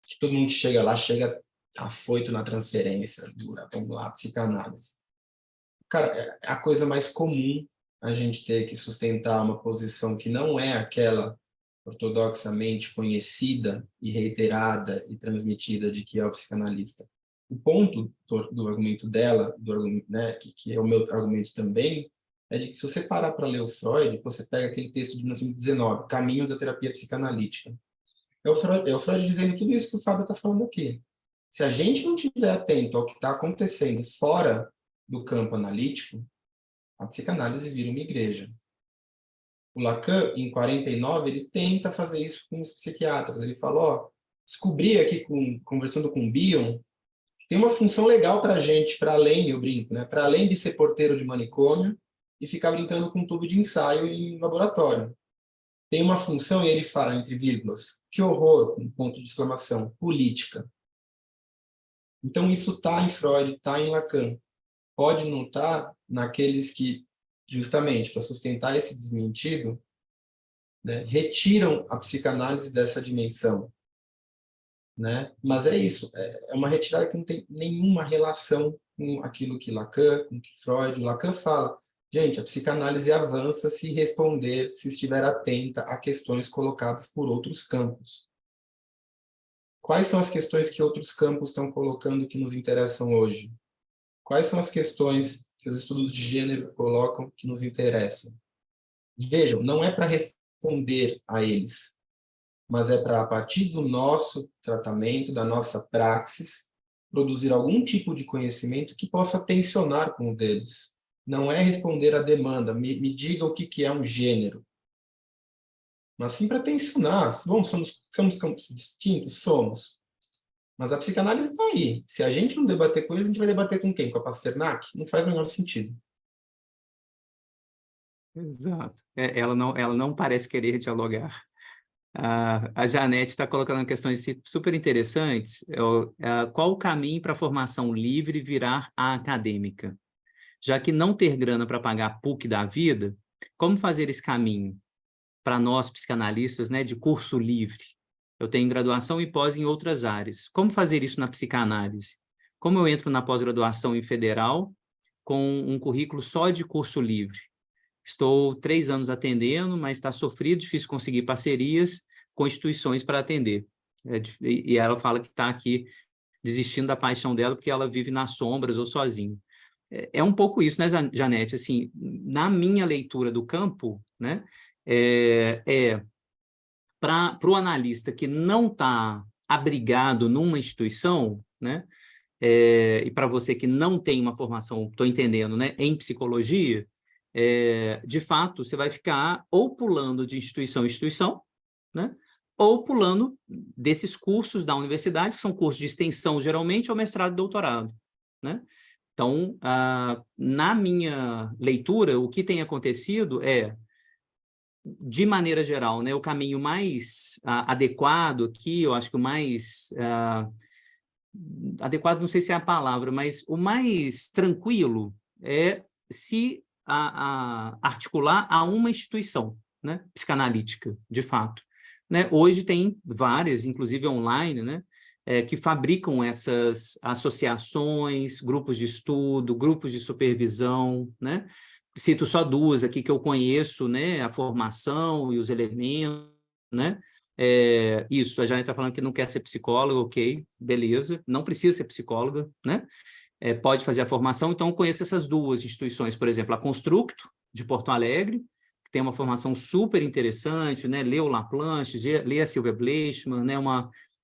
Que todo mundo que chega lá chega afoito na transferência, vamos lá, psicanálise. Cara, é a coisa mais comum a gente ter que sustentar uma posição que não é aquela ortodoxamente conhecida e reiterada e transmitida de que é o psicanalista. O ponto do argumento dela, né, que é o meu argumento também, é de que se você parar para ler o Freud, você pega aquele texto de 1919, Caminhos da Terapia Psicanalítica. É o Freud dizendo tudo isso que o Fábio está falando aqui. Se a gente não estiver atento ao que está acontecendo fora do campo analítico, a psicanálise vira uma igreja. O Lacan, em 49, ele tenta fazer isso com os psiquiatras. Ele fala, descobri aqui, conversando com o Bion, que tem uma função legal para a gente, para além, eu brinco, né? Para além de ser porteiro de manicômio e ficar brincando com um tubo de ensaio em laboratório. Tem uma função, e ele fala entre vírgulas, que horror, um ponto de exclamação, política. Então, isso está em Freud, está em Lacan. Pode não estar naqueles que, justamente, para sustentar esse desmentido, né, retiram a psicanálise dessa dimensão. Né? Mas é isso, é uma retirada que não tem nenhuma relação com aquilo que Lacan, com que Freud, Lacan fala. Gente, a psicanálise avança se responder, se estiver atenta a questões colocadas por outros campos. Quais são as questões que outros campos estão colocando que nos interessam hoje? Quais são as questões que os estudos de gênero colocam que nos interessam? Vejam, não é para responder a eles, mas é para, a partir do nosso tratamento, da nossa praxis, produzir algum tipo de conhecimento que possa tensionar com o deles. Não é responder à demanda, me diga o que é um gênero. Mas sim para tensionar. Bom, somos campos distintos? Somos. Mas a psicanálise está aí. Se a gente não debater com eles, a gente vai debater com quem? Com a Pasternak? Não faz o menor sentido. Exato. Ela não parece querer dialogar. A Janete está colocando questões super interessantes. Qual o caminho para a formação livre virar a acadêmica? Já que não ter grana para pagar a PUC da vida, como fazer esse caminho para nós psicanalistas, né, de curso livre? Eu tenho graduação e pós em outras áreas. Como fazer isso na psicanálise? Como eu entro na pós-graduação em federal com um currículo só de curso livre? Estou 3 anos atendendo, mas está sofrido, difícil conseguir parcerias com instituições para atender. E ela fala que está aqui desistindo da paixão dela porque ela vive nas sombras ou sozinha. É um pouco isso, né, Janete? Assim, na minha leitura do campo, né, para o analista que não está abrigado numa instituição, né, e para você que não tem uma formação, estou entendendo, né, em psicologia, de fato, você vai ficar ou pulando de instituição em instituição, né? Ou pulando desses cursos da universidade, que são cursos de extensão, geralmente, ou mestrado e doutorado, né? Então, na minha leitura, o que tem acontecido é, de maneira geral, né, o caminho mais adequado aqui, eu acho que o mais... adequado, não sei se é a palavra, mas o mais tranquilo é se articular a uma instituição, né, psicanalítica, de fato. Né? Hoje tem várias, inclusive online, né, que fabricam essas associações, grupos de estudo, grupos de supervisão, né? Cito só duas aqui que eu conheço, né, a formação e os elementos, né? Isso, a Janete está falando que não quer ser psicóloga, ok, beleza, não precisa ser psicóloga, né? Pode fazer a formação, então eu conheço essas duas instituições, por exemplo, a Constructo, de Porto Alegre, que tem uma formação super interessante, né? Lê o Laplanche, lê a Silvia Bleichmann, né?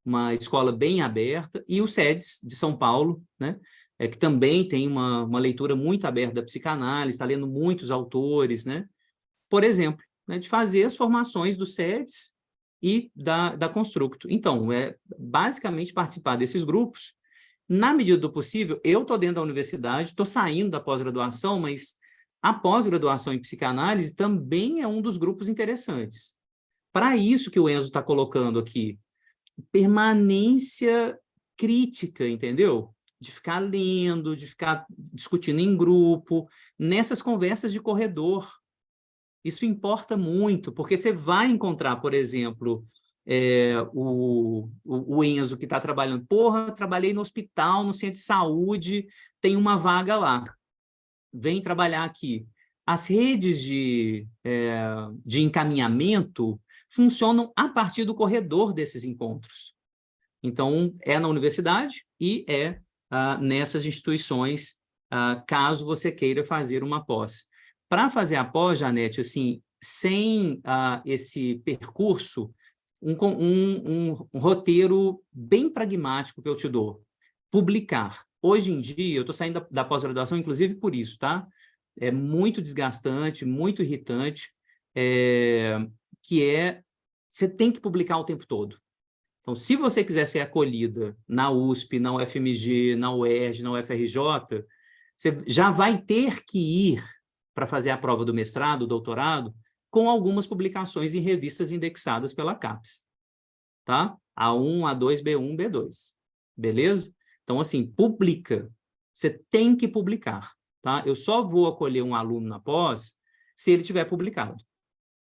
Uma escola bem aberta, e o SEDES, de São Paulo, né? Que também tem uma leitura muito aberta da psicanálise, está lendo muitos autores, né? Por exemplo, né? De fazer as formações do SEDES e da Constructo. Então, basicamente participar desses grupos. Na medida do possível, eu estou dentro da universidade, estou saindo da pós-graduação, mas a pós-graduação em psicanálise também é um dos grupos interessantes. Para isso que o Enzo está colocando aqui, permanência crítica, entendeu? De ficar lendo, de ficar discutindo em grupo, nessas conversas de corredor. Isso importa muito, porque você vai encontrar, por exemplo, o Enzo que está trabalhando. Porra, trabalhei no hospital, no centro de saúde, tem uma vaga lá. Vem trabalhar aqui. As redes de encaminhamento funcionam a partir do corredor desses encontros. Então, é na universidade e nessas instituições, caso você queira fazer uma pós. Para fazer a pós, Janete, assim, sem esse percurso, um roteiro bem pragmático que eu te dou. Publicar. Hoje em dia, eu estou saindo da pós-graduação, inclusive por isso, tá? É muito desgastante, muito irritante, você tem que publicar o tempo todo. Então, se você quiser ser acolhida na USP, na UFMG, na UERJ, na UFRJ, você já vai ter que ir para fazer a prova do mestrado, doutorado, com algumas publicações em revistas indexadas pela CAPES. Tá? A1, A2, B1, B2. Beleza? Então, assim, publica. Você tem que publicar. Tá? Eu só vou acolher um aluno na pós se ele tiver publicado.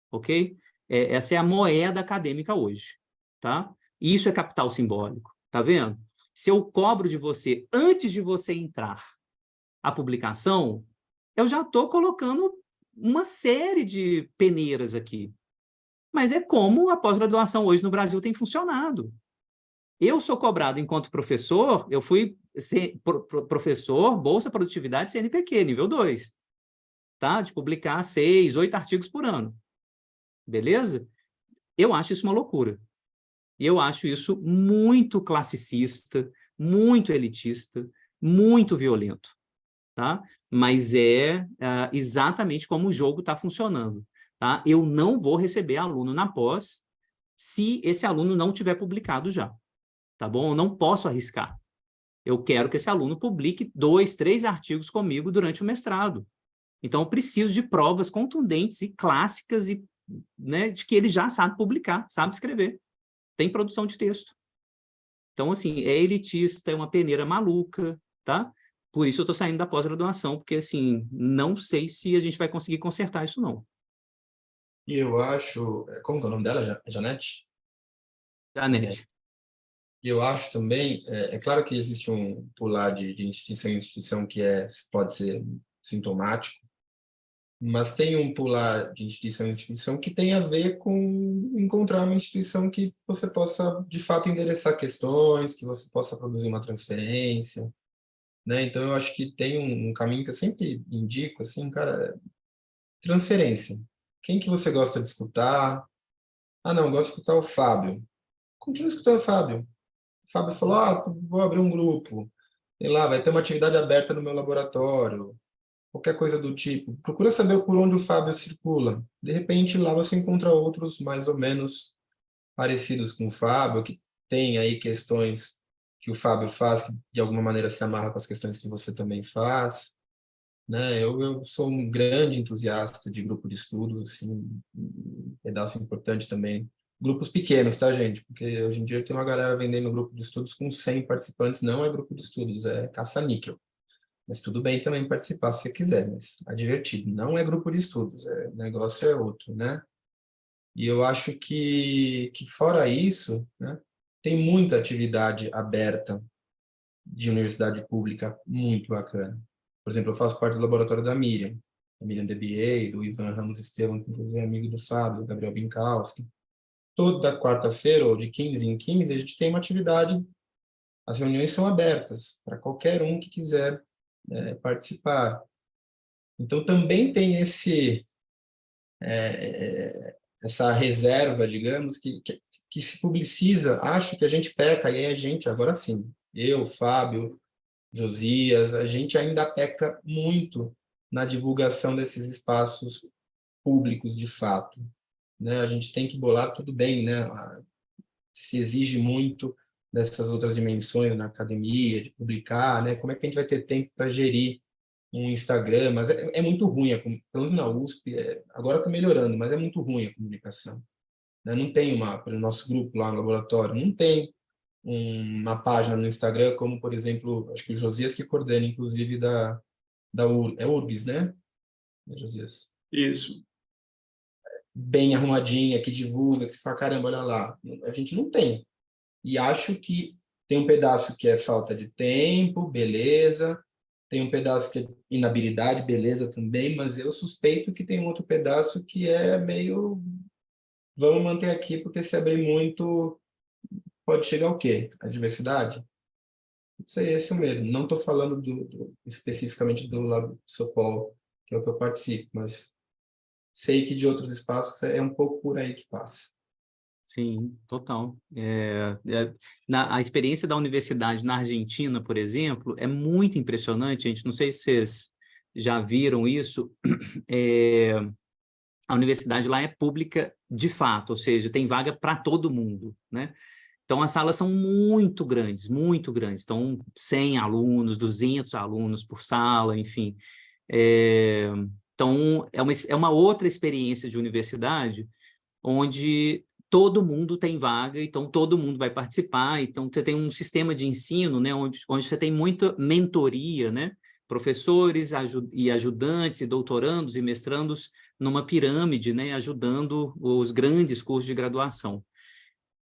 Ok? Essa é a moeda acadêmica hoje. Tá? E isso é capital simbólico. Tá vendo? Se eu cobro de você, antes de você entrar a publicação, eu já estou colocando uma série de peneiras aqui. Mas é como a pós-graduação hoje no Brasil tem funcionado. Eu sou cobrado enquanto professor, eu fui professor, Bolsa Produtividade CNPq, nível 2. Tá? De publicar 6, 8 artigos por ano. Beleza? Eu acho isso uma loucura. E eu acho isso muito classicista, muito elitista, muito violento. Tá? Mas exatamente como o jogo está funcionando. Tá? Eu não vou receber aluno na pós se esse aluno não tiver publicado já. Tá bom? Eu não posso arriscar. Eu quero que esse aluno publique 2, 3 artigos comigo durante o mestrado. Então, eu preciso de provas contundentes e clássicas e, né, de que ele já sabe publicar, sabe escrever. Tem produção de texto. Então, assim, é elitista, é uma peneira maluca, tá? Por isso eu estou saindo da pós-graduação, porque, assim, não sei se a gente vai conseguir consertar isso, não. E eu acho... Como que é o nome dela? Janete? Janete. E eu acho também... É claro que existe um pular de instituição em instituição que pode ser sintomático, mas tem um pular de instituição em instituição que tem a ver com encontrar uma instituição que você possa, de fato, endereçar questões, que você possa produzir uma transferência, né? Então, eu acho que tem um caminho que eu sempre indico, assim, cara, transferência. Quem que você gosta de escutar? Ah, não, eu gosto de escutar o Fábio. Continua escutando o Fábio. O Fábio falou, vou abrir um grupo. Sei lá, vai ter uma atividade aberta no meu laboratório. qualquer coisa do tipo. Procura saber por onde o Fábio circula. De repente, lá você encontra outros mais ou menos parecidos com o Fábio, que tem aí questões que o Fábio faz, que de alguma maneira se amarra com as questões que você também faz, né? Eu sou um grande entusiasta de grupo de estudos, assim, um pedaço importante também. Grupos pequenos, tá, gente? Porque hoje em dia tem uma galera vendendo grupo de estudos com 100 participantes, não é grupo de estudos, é caça-níquel. Mas tudo bem também participar se você quiser, mas é divertido. Não é grupo de estudos, o negócio é outro, né? E eu acho que fora isso, né, tem muita atividade aberta de universidade pública muito bacana. Por exemplo, eu faço parte do laboratório da Miriam DBA, do Ivan Ramos Estevam, que inclusive é amigo do Fábio, do Gabriel Binkowski. Toda quarta-feira, ou de 15 em 15, a gente tem uma atividade. As reuniões são abertas para qualquer um que quiser participar. Então, também tem essa reserva, digamos, que se publiciza. Acho que a gente peca, e a gente, agora sim, eu, Fábio, Josias, a gente ainda peca muito na divulgação desses espaços públicos, de fato, né? A gente tem que bolar tudo bem, né? Se exige muito dessas outras dimensões na academia, de publicar, né? Como é que a gente vai ter tempo para gerir um Instagram? Mas é muito ruim, pelo menos na USP, agora está melhorando, mas é muito ruim a comunicação, né? Não tem para o nosso grupo lá no laboratório, não tem uma página no Instagram, como, por exemplo, acho que o Josias que coordena, inclusive, é URGS, né, Josias? Isso. Bem arrumadinha, que divulga, que você fala, caramba, olha lá. A gente não tem. E acho que tem um pedaço que é falta de tempo, beleza. Tem um pedaço que é inabilidade, beleza também, mas eu suspeito que tem um outro pedaço que é meio... Vamos manter aqui, porque se abrir muito, pode chegar o quê? A diversidade? Isso aí, esse é o medo. Não estou falando especificamente do Lab Sopol, que é o que eu participo, mas sei que de outros espaços é um pouco por aí que passa. Sim, total. A experiência da universidade na Argentina, por exemplo, é muito impressionante, gente. Não sei se vocês já viram isso. A universidade lá é pública de fato, ou seja, tem vaga para todo mundo, né? Então, as salas são muito grandes, muito grandes. Então, 100 alunos, 200 alunos por sala, enfim. Então, é uma outra experiência de universidade, onde todo mundo tem vaga, então todo mundo vai participar. Então, você tem um sistema de ensino, né, onde você tem muita mentoria, né? Professores e ajudantes, e doutorandos e mestrandos numa pirâmide, né, ajudando os grandes cursos de graduação.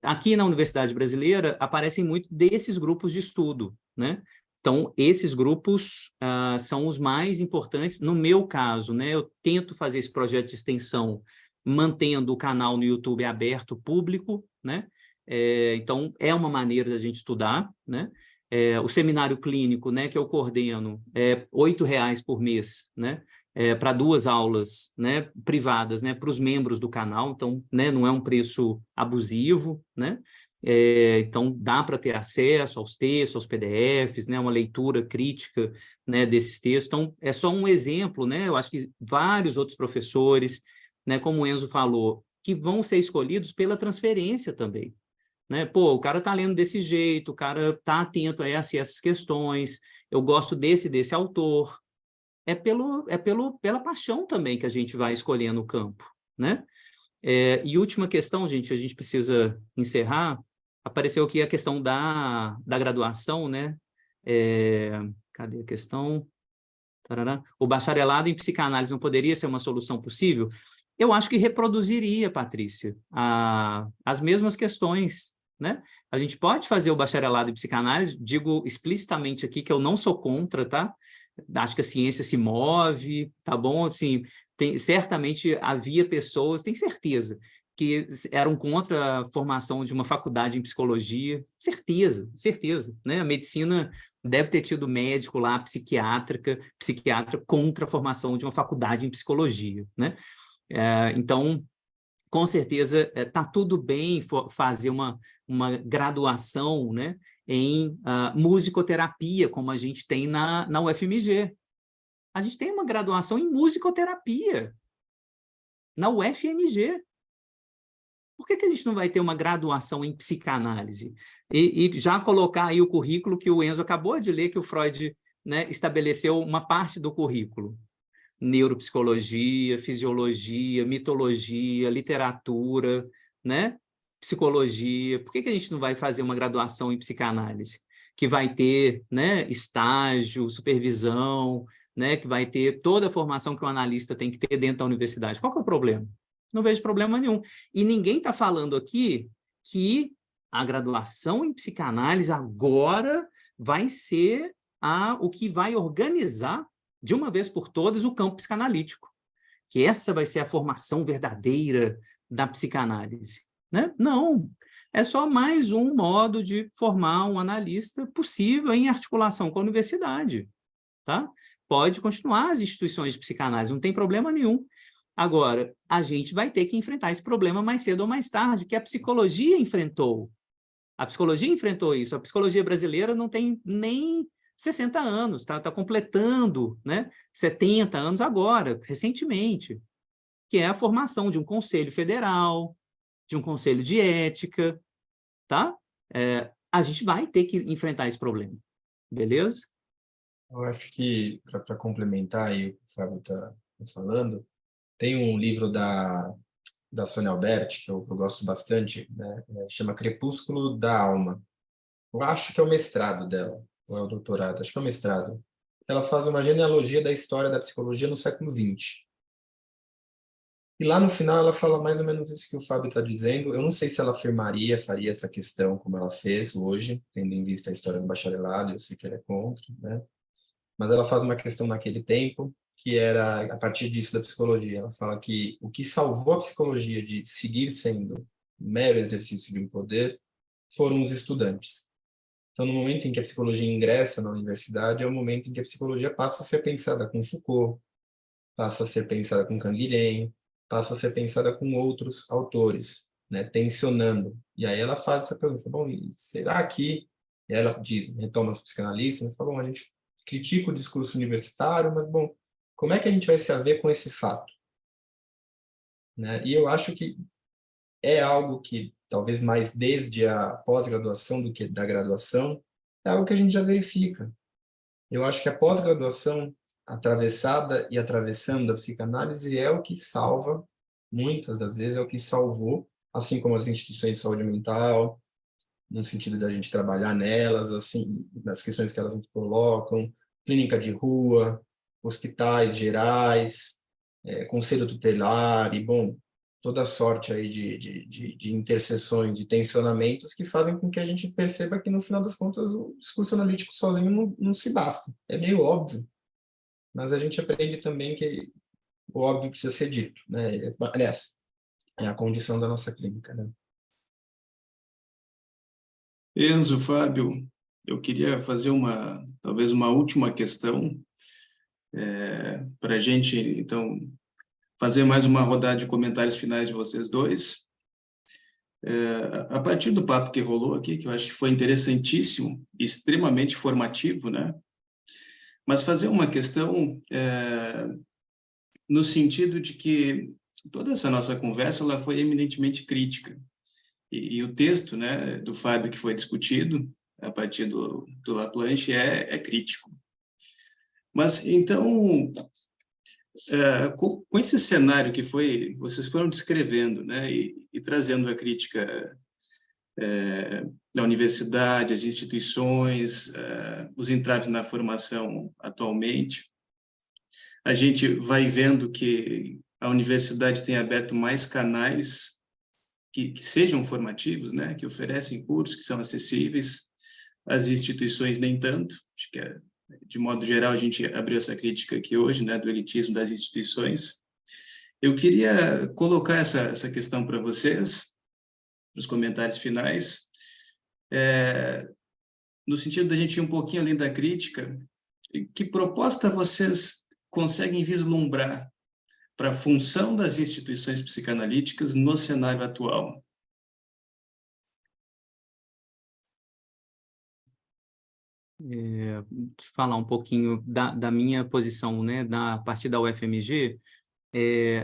Aqui na Universidade Brasileira aparecem muito desses grupos de estudo, né? Então, esses grupos são os mais importantes. No meu caso, né, eu tento fazer esse projeto de extensão mantendo o canal no YouTube aberto, público, né? Então, é uma maneira da gente estudar, né? O seminário clínico, né, que eu coordeno, é R$ 8,00 por mês, né? Para 2 aulas, né, privadas, né, para os membros do canal, então, né, não é um preço abusivo, né? Então, dá para ter acesso aos textos, aos PDFs, né, uma leitura crítica, né, desses textos. Então, é só um exemplo, né? Eu acho que vários outros professores, né, como o Enzo falou, que vão ser escolhidos pela transferência também, né? Pô, o cara está lendo desse jeito, o cara está atento a essas questões, eu gosto desse autor. Pela paixão também que a gente vai escolhendo o campo, né? E última questão, gente, a gente precisa encerrar. Apareceu aqui a questão da graduação, né? Cadê a questão? Tarará. O bacharelado em psicanálise não poderia ser uma solução possível? Eu acho que reproduziria, Patrícia, as mesmas questões, né? A gente pode fazer o bacharelado em psicanálise, digo explicitamente aqui que eu não sou contra, tá? Acho que a ciência se move, tá bom? Assim, certamente havia pessoas, tenho certeza, que eram contra a formação de uma faculdade em psicologia, certeza, né? A medicina deve ter tido médico lá, psiquiatra contra a formação de uma faculdade em psicologia, né? Então, com certeza, está tudo bem fazer uma graduação, né, em musicoterapia, como a gente tem na UFMG. A gente tem uma graduação em musicoterapia na UFMG. Por que a gente não vai ter uma graduação em psicanálise? E já colocar aí o currículo que o Enzo acabou de ler, que o Freud, né, estabeleceu uma parte do currículo. Neuropsicologia, fisiologia, mitologia, literatura, né? Psicologia. Por que a gente não vai fazer uma graduação em psicanálise? Que vai ter, né, estágio, supervisão, né, que vai ter toda a formação que o analista tem que ter dentro da universidade. Qual que é o problema? Não vejo problema nenhum. E ninguém está falando aqui que a graduação em psicanálise agora vai ser o que vai organizar, de uma vez por todas, o campo psicanalítico. Que essa vai ser a formação verdadeira da psicanálise. Né? Não. É só mais um modo de formar um analista possível em articulação com a universidade. Tá? Pode continuar as instituições de psicanálise, não tem problema nenhum. Agora, a gente vai ter que enfrentar esse problema mais cedo ou mais tarde, que a psicologia enfrentou. A psicologia enfrentou isso. A psicologia brasileira não tem nem 60 anos, tá completando, né, 70 anos agora, recentemente, que é a formação de um conselho federal, de um conselho de ética, tá? A gente vai ter que enfrentar esse problema, beleza? Eu acho que, para complementar aí o que o Fábio está falando, tem um livro da Sônia Alberti, que eu gosto bastante, né? Chama Crepúsculo da Alma. Eu acho que é o mestrado dela, ou é o doutorado, acho que é o mestrado. Ela faz uma genealogia da história da psicologia no século XX. E lá no final ela fala mais ou menos isso que o Fábio está dizendo. Eu não sei se ela faria essa questão como ela fez hoje, tendo em vista a história do bacharelado, eu sei que ela é contra, né? Mas ela faz uma questão naquele tempo, que era, a partir disso, da psicologia. Ela fala que o que salvou a psicologia de seguir sendo mero exercício de um poder foram os estudantes. Então, no momento em que a psicologia ingressa na universidade, é o momento em que a psicologia passa a ser pensada com Foucault, passa a ser pensada com Canguilhem, passa a ser pensada com outros autores, né, tensionando. E aí ela faz essa pergunta, bom, será que... E ela diz, retoma os psicanalistas, fala, bom, a gente critica o discurso universitário, mas, bom, como é que a gente vai se haver com esse fato? Né? E eu acho que é algo que, talvez mais desde a pós-graduação do que da graduação, é algo que a gente já verifica. Eu acho que a pós-graduação, atravessada e atravessando a psicanálise, é o que salva, muitas das vezes, é o que salvou, assim como as instituições de saúde mental, no sentido da gente trabalhar nelas, assim, nas questões que elas nos colocam, clínica de rua, hospitais gerais, conselho tutelar e, bom, toda sorte aí de interseções, de tensionamentos que fazem com que a gente perceba que, no final das contas, o discurso analítico sozinho não se basta. É meio óbvio, mas a gente aprende também que o óbvio precisa ser dito, né? Aliás, é a condição da nossa clínica, né? Enzo, Fábio, eu queria fazer talvez uma última questão para a gente, então, fazer mais uma rodada de comentários finais de vocês dois. A partir do papo que rolou aqui, que eu acho que foi interessantíssimo, extremamente formativo, né? Mas fazer uma questão no sentido de que toda essa nossa conversa ela foi eminentemente crítica. E o texto, né, do Fábio que foi discutido a partir do Laplanche é crítico. Mas, então, com esse cenário que vocês foram descrevendo, né, e trazendo a crítica da universidade, as instituições, os entraves na formação atualmente, a gente vai vendo que a universidade tem aberto mais canais que sejam formativos, né, que oferecem cursos que são acessíveis, as instituições nem tanto. Acho que, de modo geral, a gente abriu essa crítica aqui hoje, né, do elitismo das instituições. Eu queria colocar essa questão para vocês, nos comentários finais, no sentido da gente ir um pouquinho além da crítica. Que proposta vocês conseguem vislumbrar para a função das instituições psicanalíticas no cenário atual? falar um pouquinho da minha posição, né, a partir da UFMG.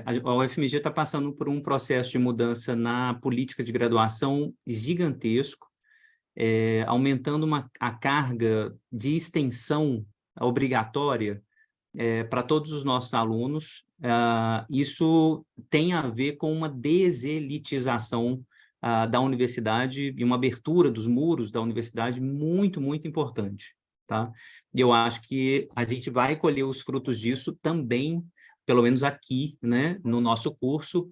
A UFMG está passando por um processo de mudança na política de graduação gigantesco, aumentando a carga de extensão obrigatória para todos os nossos alunos. Isso tem a ver com uma deselitização da universidade e uma abertura dos muros da universidade muito, muito importante, tá? E eu acho que a gente vai colher os frutos disso também, pelo menos aqui, né, no nosso curso,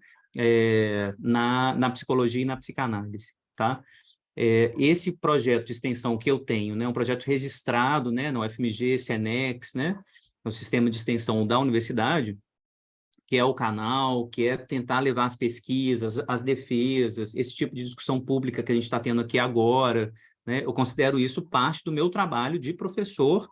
na psicologia e na psicanálise, tá? Esse projeto de extensão que eu tenho, né, um projeto registrado, né, na UFMG, Senex, né, no sistema de extensão da universidade, que é o canal, que é tentar levar as pesquisas, as defesas, esse tipo de discussão pública que a gente está tendo aqui agora, né, eu considero isso parte do meu trabalho de professor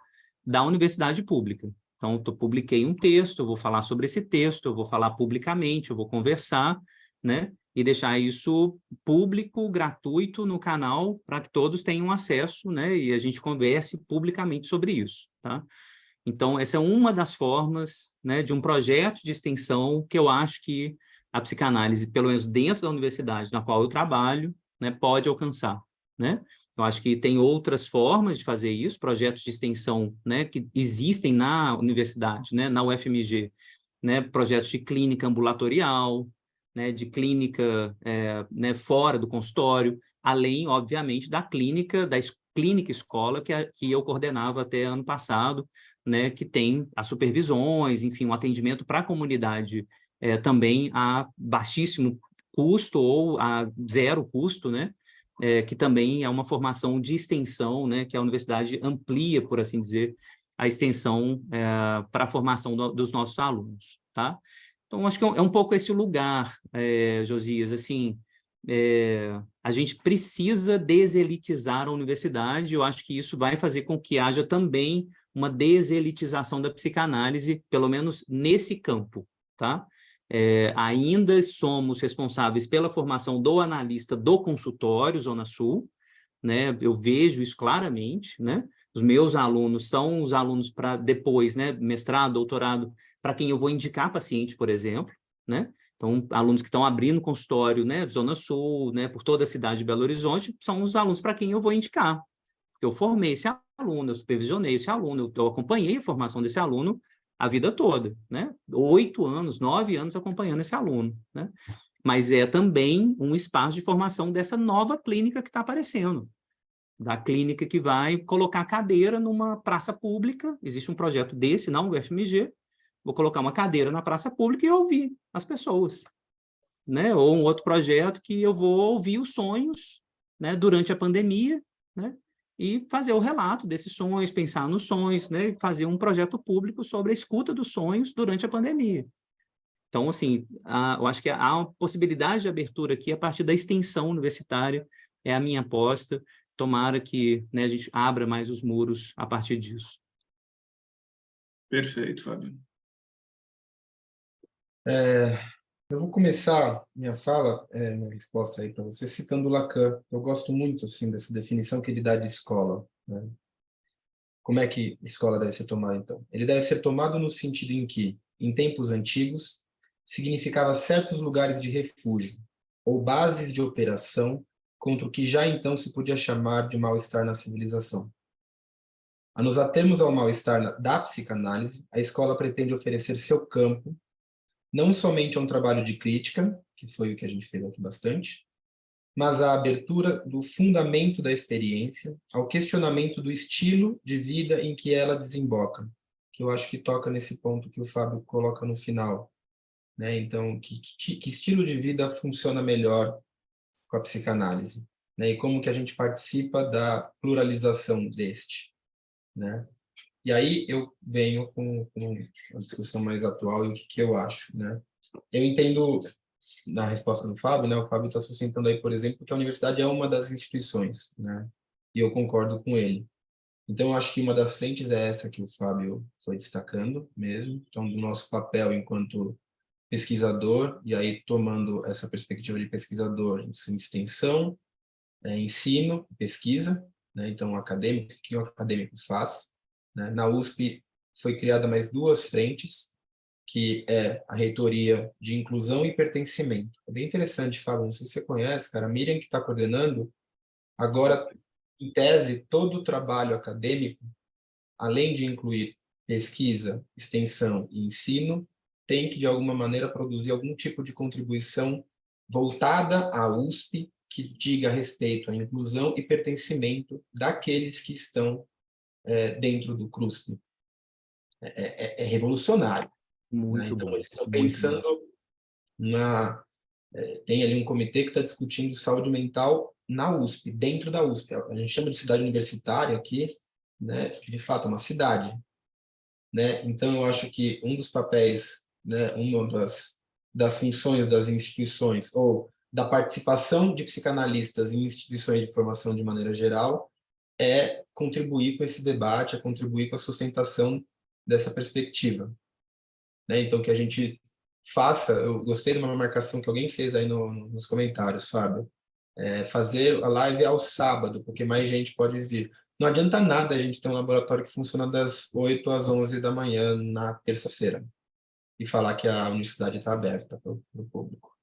da universidade pública. Então, eu publiquei um texto, eu vou falar sobre esse texto, eu vou falar publicamente, eu vou conversar, né, e deixar isso público, gratuito no canal, para que todos tenham acesso, né, e a gente converse publicamente sobre isso, tá? Então, essa é uma das formas, né, de um projeto de extensão que eu acho que a psicanálise, pelo menos dentro da universidade na qual eu trabalho, né, pode alcançar, né? Eu acho que tem outras formas de fazer isso, projetos de extensão, né, que existem na universidade, né, na UFMG, né, projetos de clínica ambulatorial, né, de clínica né, fora do consultório, além, obviamente, da clínica escola que eu coordenava até ano passado, né, que tem as supervisões, enfim, um atendimento para a comunidade também a baixíssimo custo ou a zero custo, né, que também é uma formação de extensão, né, que a universidade amplia, por assim dizer, a extensão para a formação dos nossos alunos, tá? Então, acho que é um pouco esse o lugar, Josias, assim, a gente precisa deselitizar a universidade, eu acho que isso vai fazer com que haja também uma deselitização da psicanálise, pelo menos nesse campo, tá? Ainda somos responsáveis pela formação do analista do consultório Zona Sul, né? Eu vejo isso claramente, né? Os meus alunos são os alunos para depois, né? Mestrado, doutorado, para quem eu vou indicar paciente, por exemplo, né? Então, alunos que estão abrindo consultório, né, Zona Sul, né, por toda a cidade de Belo Horizonte, são os alunos para quem eu vou indicar. Eu formei esse aluno, eu supervisionei esse aluno, eu acompanhei a formação desse aluno a vida toda, né? 8 anos, 9 anos acompanhando esse aluno, né? Mas é também um espaço de formação dessa nova clínica que está aparecendo, da clínica que vai colocar cadeira numa praça pública, existe um projeto desse na UFMG, vou colocar uma cadeira na praça pública e ouvir as pessoas, né? Ou um outro projeto que eu vou ouvir os sonhos, né, durante a pandemia, né? E fazer o relato desses sonhos, pensar nos sonhos, né? Fazer um projeto público sobre a escuta dos sonhos durante a pandemia. Então, assim, eu acho que há uma possibilidade de abertura aqui a partir da extensão universitária, é a minha aposta. Tomara que, né, a gente abra mais os muros a partir disso. Perfeito, Fábio. Eu vou começar minha fala, minha resposta aí para você, citando Lacan. Eu gosto muito assim dessa definição que ele dá de escola, né? Como é que escola deve ser tomada, então? Ele deve ser tomado no sentido em que, em tempos antigos, significava certos lugares de refúgio ou bases de operação contra o que já então se podia chamar de mal-estar na civilização. A nos atermos ao mal-estar da psicanálise, a escola pretende oferecer seu campo não somente a um trabalho de crítica, que foi o que a gente fez aqui bastante, mas a abertura do fundamento da experiência, ao questionamento do estilo de vida em que ela desemboca, que eu acho que toca nesse ponto que o Fábio coloca no final, né? Então, que estilo de vida funciona melhor com a psicanálise, né? E como que a gente participa da pluralização deste, né? E aí eu venho com uma discussão mais atual e o que eu acho, né? Eu entendo, na resposta do Fábio, né? O Fábio está sustentando aí, por exemplo, que a universidade é uma das instituições, né? E eu concordo com ele. Então, eu acho que uma das frentes é essa que o Fábio foi destacando mesmo. Então, do nosso papel enquanto pesquisador, e aí tomando essa perspectiva de pesquisador em sua extensão, ensino, pesquisa, né? Então, acadêmico, o que o acadêmico faz, né? Na USP foi criada mais 2 frentes, que é a reitoria de inclusão e pertencimento. É bem interessante, Fábio, não sei se você conhece, cara, a Miriam que está coordenando, agora, em tese, todo o trabalho acadêmico, além de incluir pesquisa, extensão e ensino, tem que, de alguma maneira, produzir algum tipo de contribuição voltada à USP, que diga respeito à inclusão e pertencimento daqueles que estão dentro do CRUSP. É revolucionário. Né? Muito Então, bom. eles estão Muito pensando bom. tem ali um comitê que está discutindo saúde mental na USP, dentro da USP. A gente chama de cidade universitária aqui, né, que de fato é uma cidade. Né? Então, eu acho que um dos papéis, né, uma das funções das instituições, ou da participação de psicanalistas em instituições de formação de maneira geral, é contribuir com esse debate, é contribuir com a sustentação dessa perspectiva. Né? Então, que a gente faça, eu gostei de uma marcação que alguém fez aí nos comentários, Fábio, fazer a live ao sábado, porque mais gente pode vir. Não adianta nada a gente ter um laboratório que funciona das 8 às 11 da manhã na terça-feira e falar que a universidade está aberta para o público.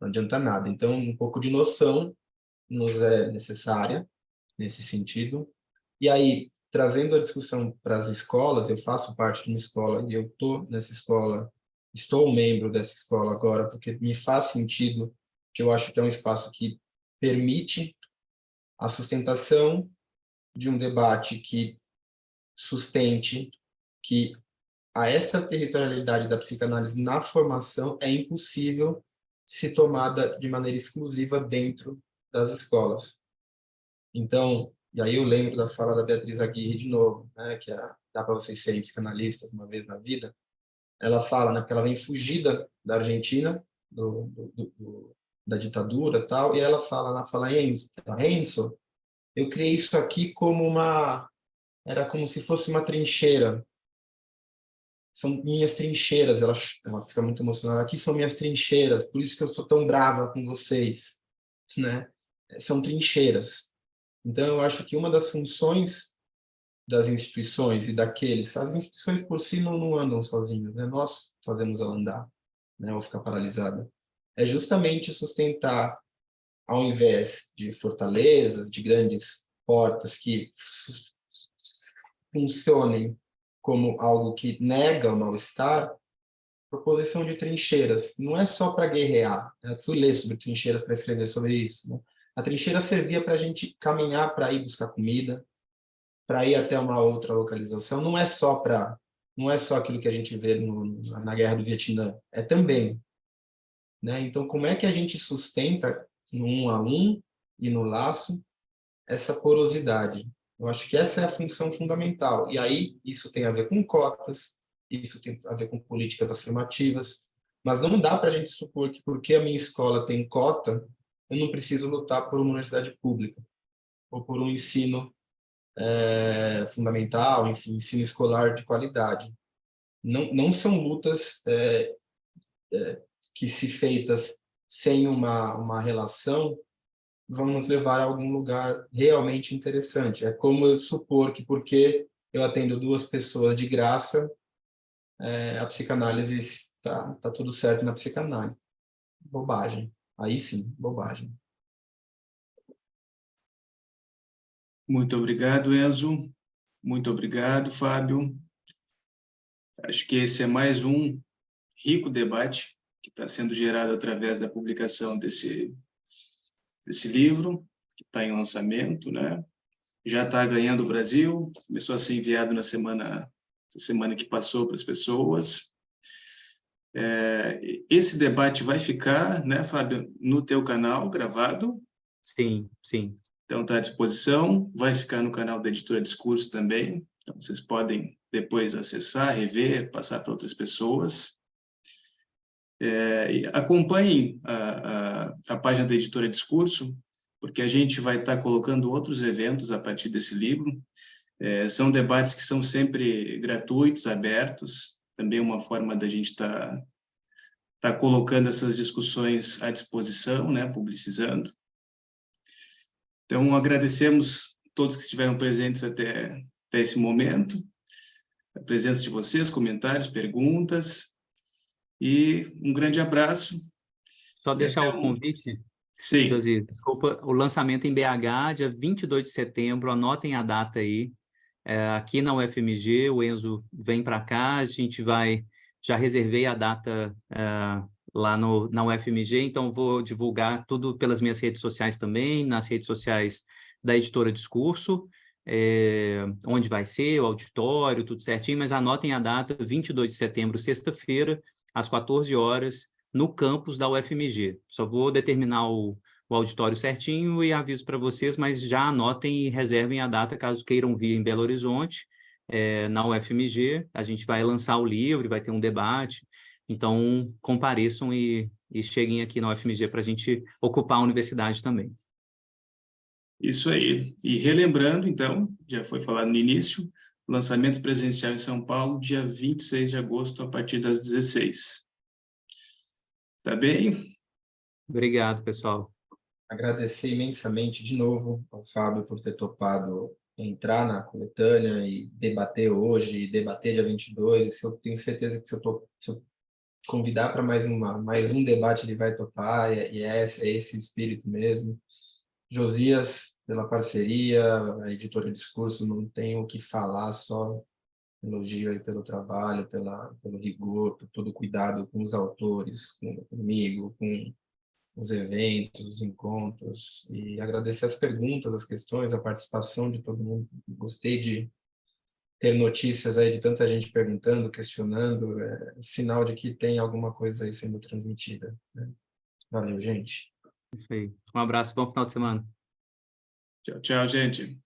Não adianta nada. Então, um pouco de noção nos é necessária nesse sentido. E aí, trazendo a discussão para as escolas, eu faço parte de uma escola e eu estou nessa escola, estou um membro dessa escola agora, porque me faz sentido, que eu acho que é um espaço que permite a sustentação de um debate que sustente que a extraterritorialidade da psicanálise na formação é impossível ser tomada de maneira exclusiva dentro das escolas. Então, e aí eu lembro da fala da Beatriz Aguirre de novo, né, que dá para vocês serem psicanalistas uma vez na vida. Ela fala, né, porque ela vem fugida da Argentina, da ditadura e tal, e ela fala, Enzo, eu criei isso aqui era como se fosse uma trincheira. São minhas trincheiras, ela fica muito emocionada. Aqui são minhas trincheiras, por isso que eu sou tão brava com vocês, né? São trincheiras. Então, eu acho que uma das funções das instituições e daqueles, as instituições por si não andam sozinhas, né? Nós fazemos ela andar, né? Ou ficar paralisada. É justamente sustentar, ao invés de fortalezas, de grandes portas que funcionem como algo que nega o mal-estar, proposição de trincheiras. Não é só para guerrear. Eu fui ler sobre trincheiras para escrever sobre isso. Né? A trincheira servia para a gente caminhar para ir buscar comida, para ir até uma outra localização. Não é só aquilo que a gente vê na Guerra do Vietnã. É também. Né? Então, como é que a gente sustenta no 1 a 1 e no laço essa porosidade? Eu acho que essa é a função fundamental. E aí, isso tem a ver com cotas, isso tem a ver com políticas afirmativas, mas não dá para a gente supor que porque a minha escola tem cota, eu não preciso lutar por uma universidade pública, ou por um ensino fundamental, enfim, ensino escolar de qualidade. Não são lutas que, se feitas sem uma relação, vão nos levar a algum lugar realmente interessante. É como eu supor que porque eu atendo 2 pessoas de graça, a psicanálise está tudo certo na psicanálise. Bobagem. Aí sim, bobagem. Muito obrigado, Enzo. Muito obrigado, Fábio. Acho que esse é mais um rico debate que está sendo gerado através da publicação desse livro, que está em lançamento, né? Já está ganhando o Brasil, começou a ser enviado essa semana que passou para as pessoas. Esse debate vai ficar, né, Fábio, no teu canal gravado? Sim, sim. Então está à disposição, vai ficar no canal da Editora Discurso também, então vocês podem depois acessar, rever, passar para outras pessoas. Acompanhem a página da Editora Discurso, porque a gente vai estar colocando outros eventos a partir desse livro. São debates que são sempre gratuitos, abertos, também uma forma da gente estar colocando essas discussões à disposição, né, publicizando. Então, agradecemos todos que estiveram presentes até esse momento, a presença de vocês, comentários, perguntas, e um grande abraço. Só E deixar até o convite, Sim, Josi, desculpa, o lançamento em BH, dia 22 de setembro, anotem a data aí. Aqui na UFMG, o Enzo vem para cá, a gente vai, já reservei a data lá na UFMG, então vou divulgar tudo pelas minhas redes sociais também, nas redes sociais da Editora Discurso, onde vai ser, o auditório, tudo certinho, mas anotem a data, 22 de setembro, sexta-feira, às 14 horas, no campus da UFMG. Só vou determinar o auditório certinho e aviso para vocês, mas já anotem e reservem a data caso queiram vir em Belo Horizonte, na UFMG. A gente vai lançar o livro, vai ter um debate, então compareçam e cheguem aqui na UFMG para a gente ocupar a universidade também. isso aí. E relembrando, então, já foi falado no início, lançamento presencial em São Paulo, dia 26 de agosto, a partir das 16. Tá bem? Obrigado, pessoal. Agradecer imensamente de novo ao Fábio por ter topado entrar na coletânea e debater hoje, e debater dia 22, e eu tenho certeza que se eu convidar para mais um debate, ele vai topar, e é esse o espírito mesmo. Josias, pela parceria, a Editora Discurso, não tenho o que falar, só elogio aí pelo trabalho, pelo rigor, por todo o cuidado com os autores, comigo, com os eventos, os encontros, e agradecer as perguntas, as questões, a participação de todo mundo. Gostei de ter notícias aí de tanta gente perguntando, questionando, sinal de que tem alguma coisa aí sendo transmitida, né? Valeu, gente. Isso aí. Um abraço, bom final de semana. Tchau, tchau, gente.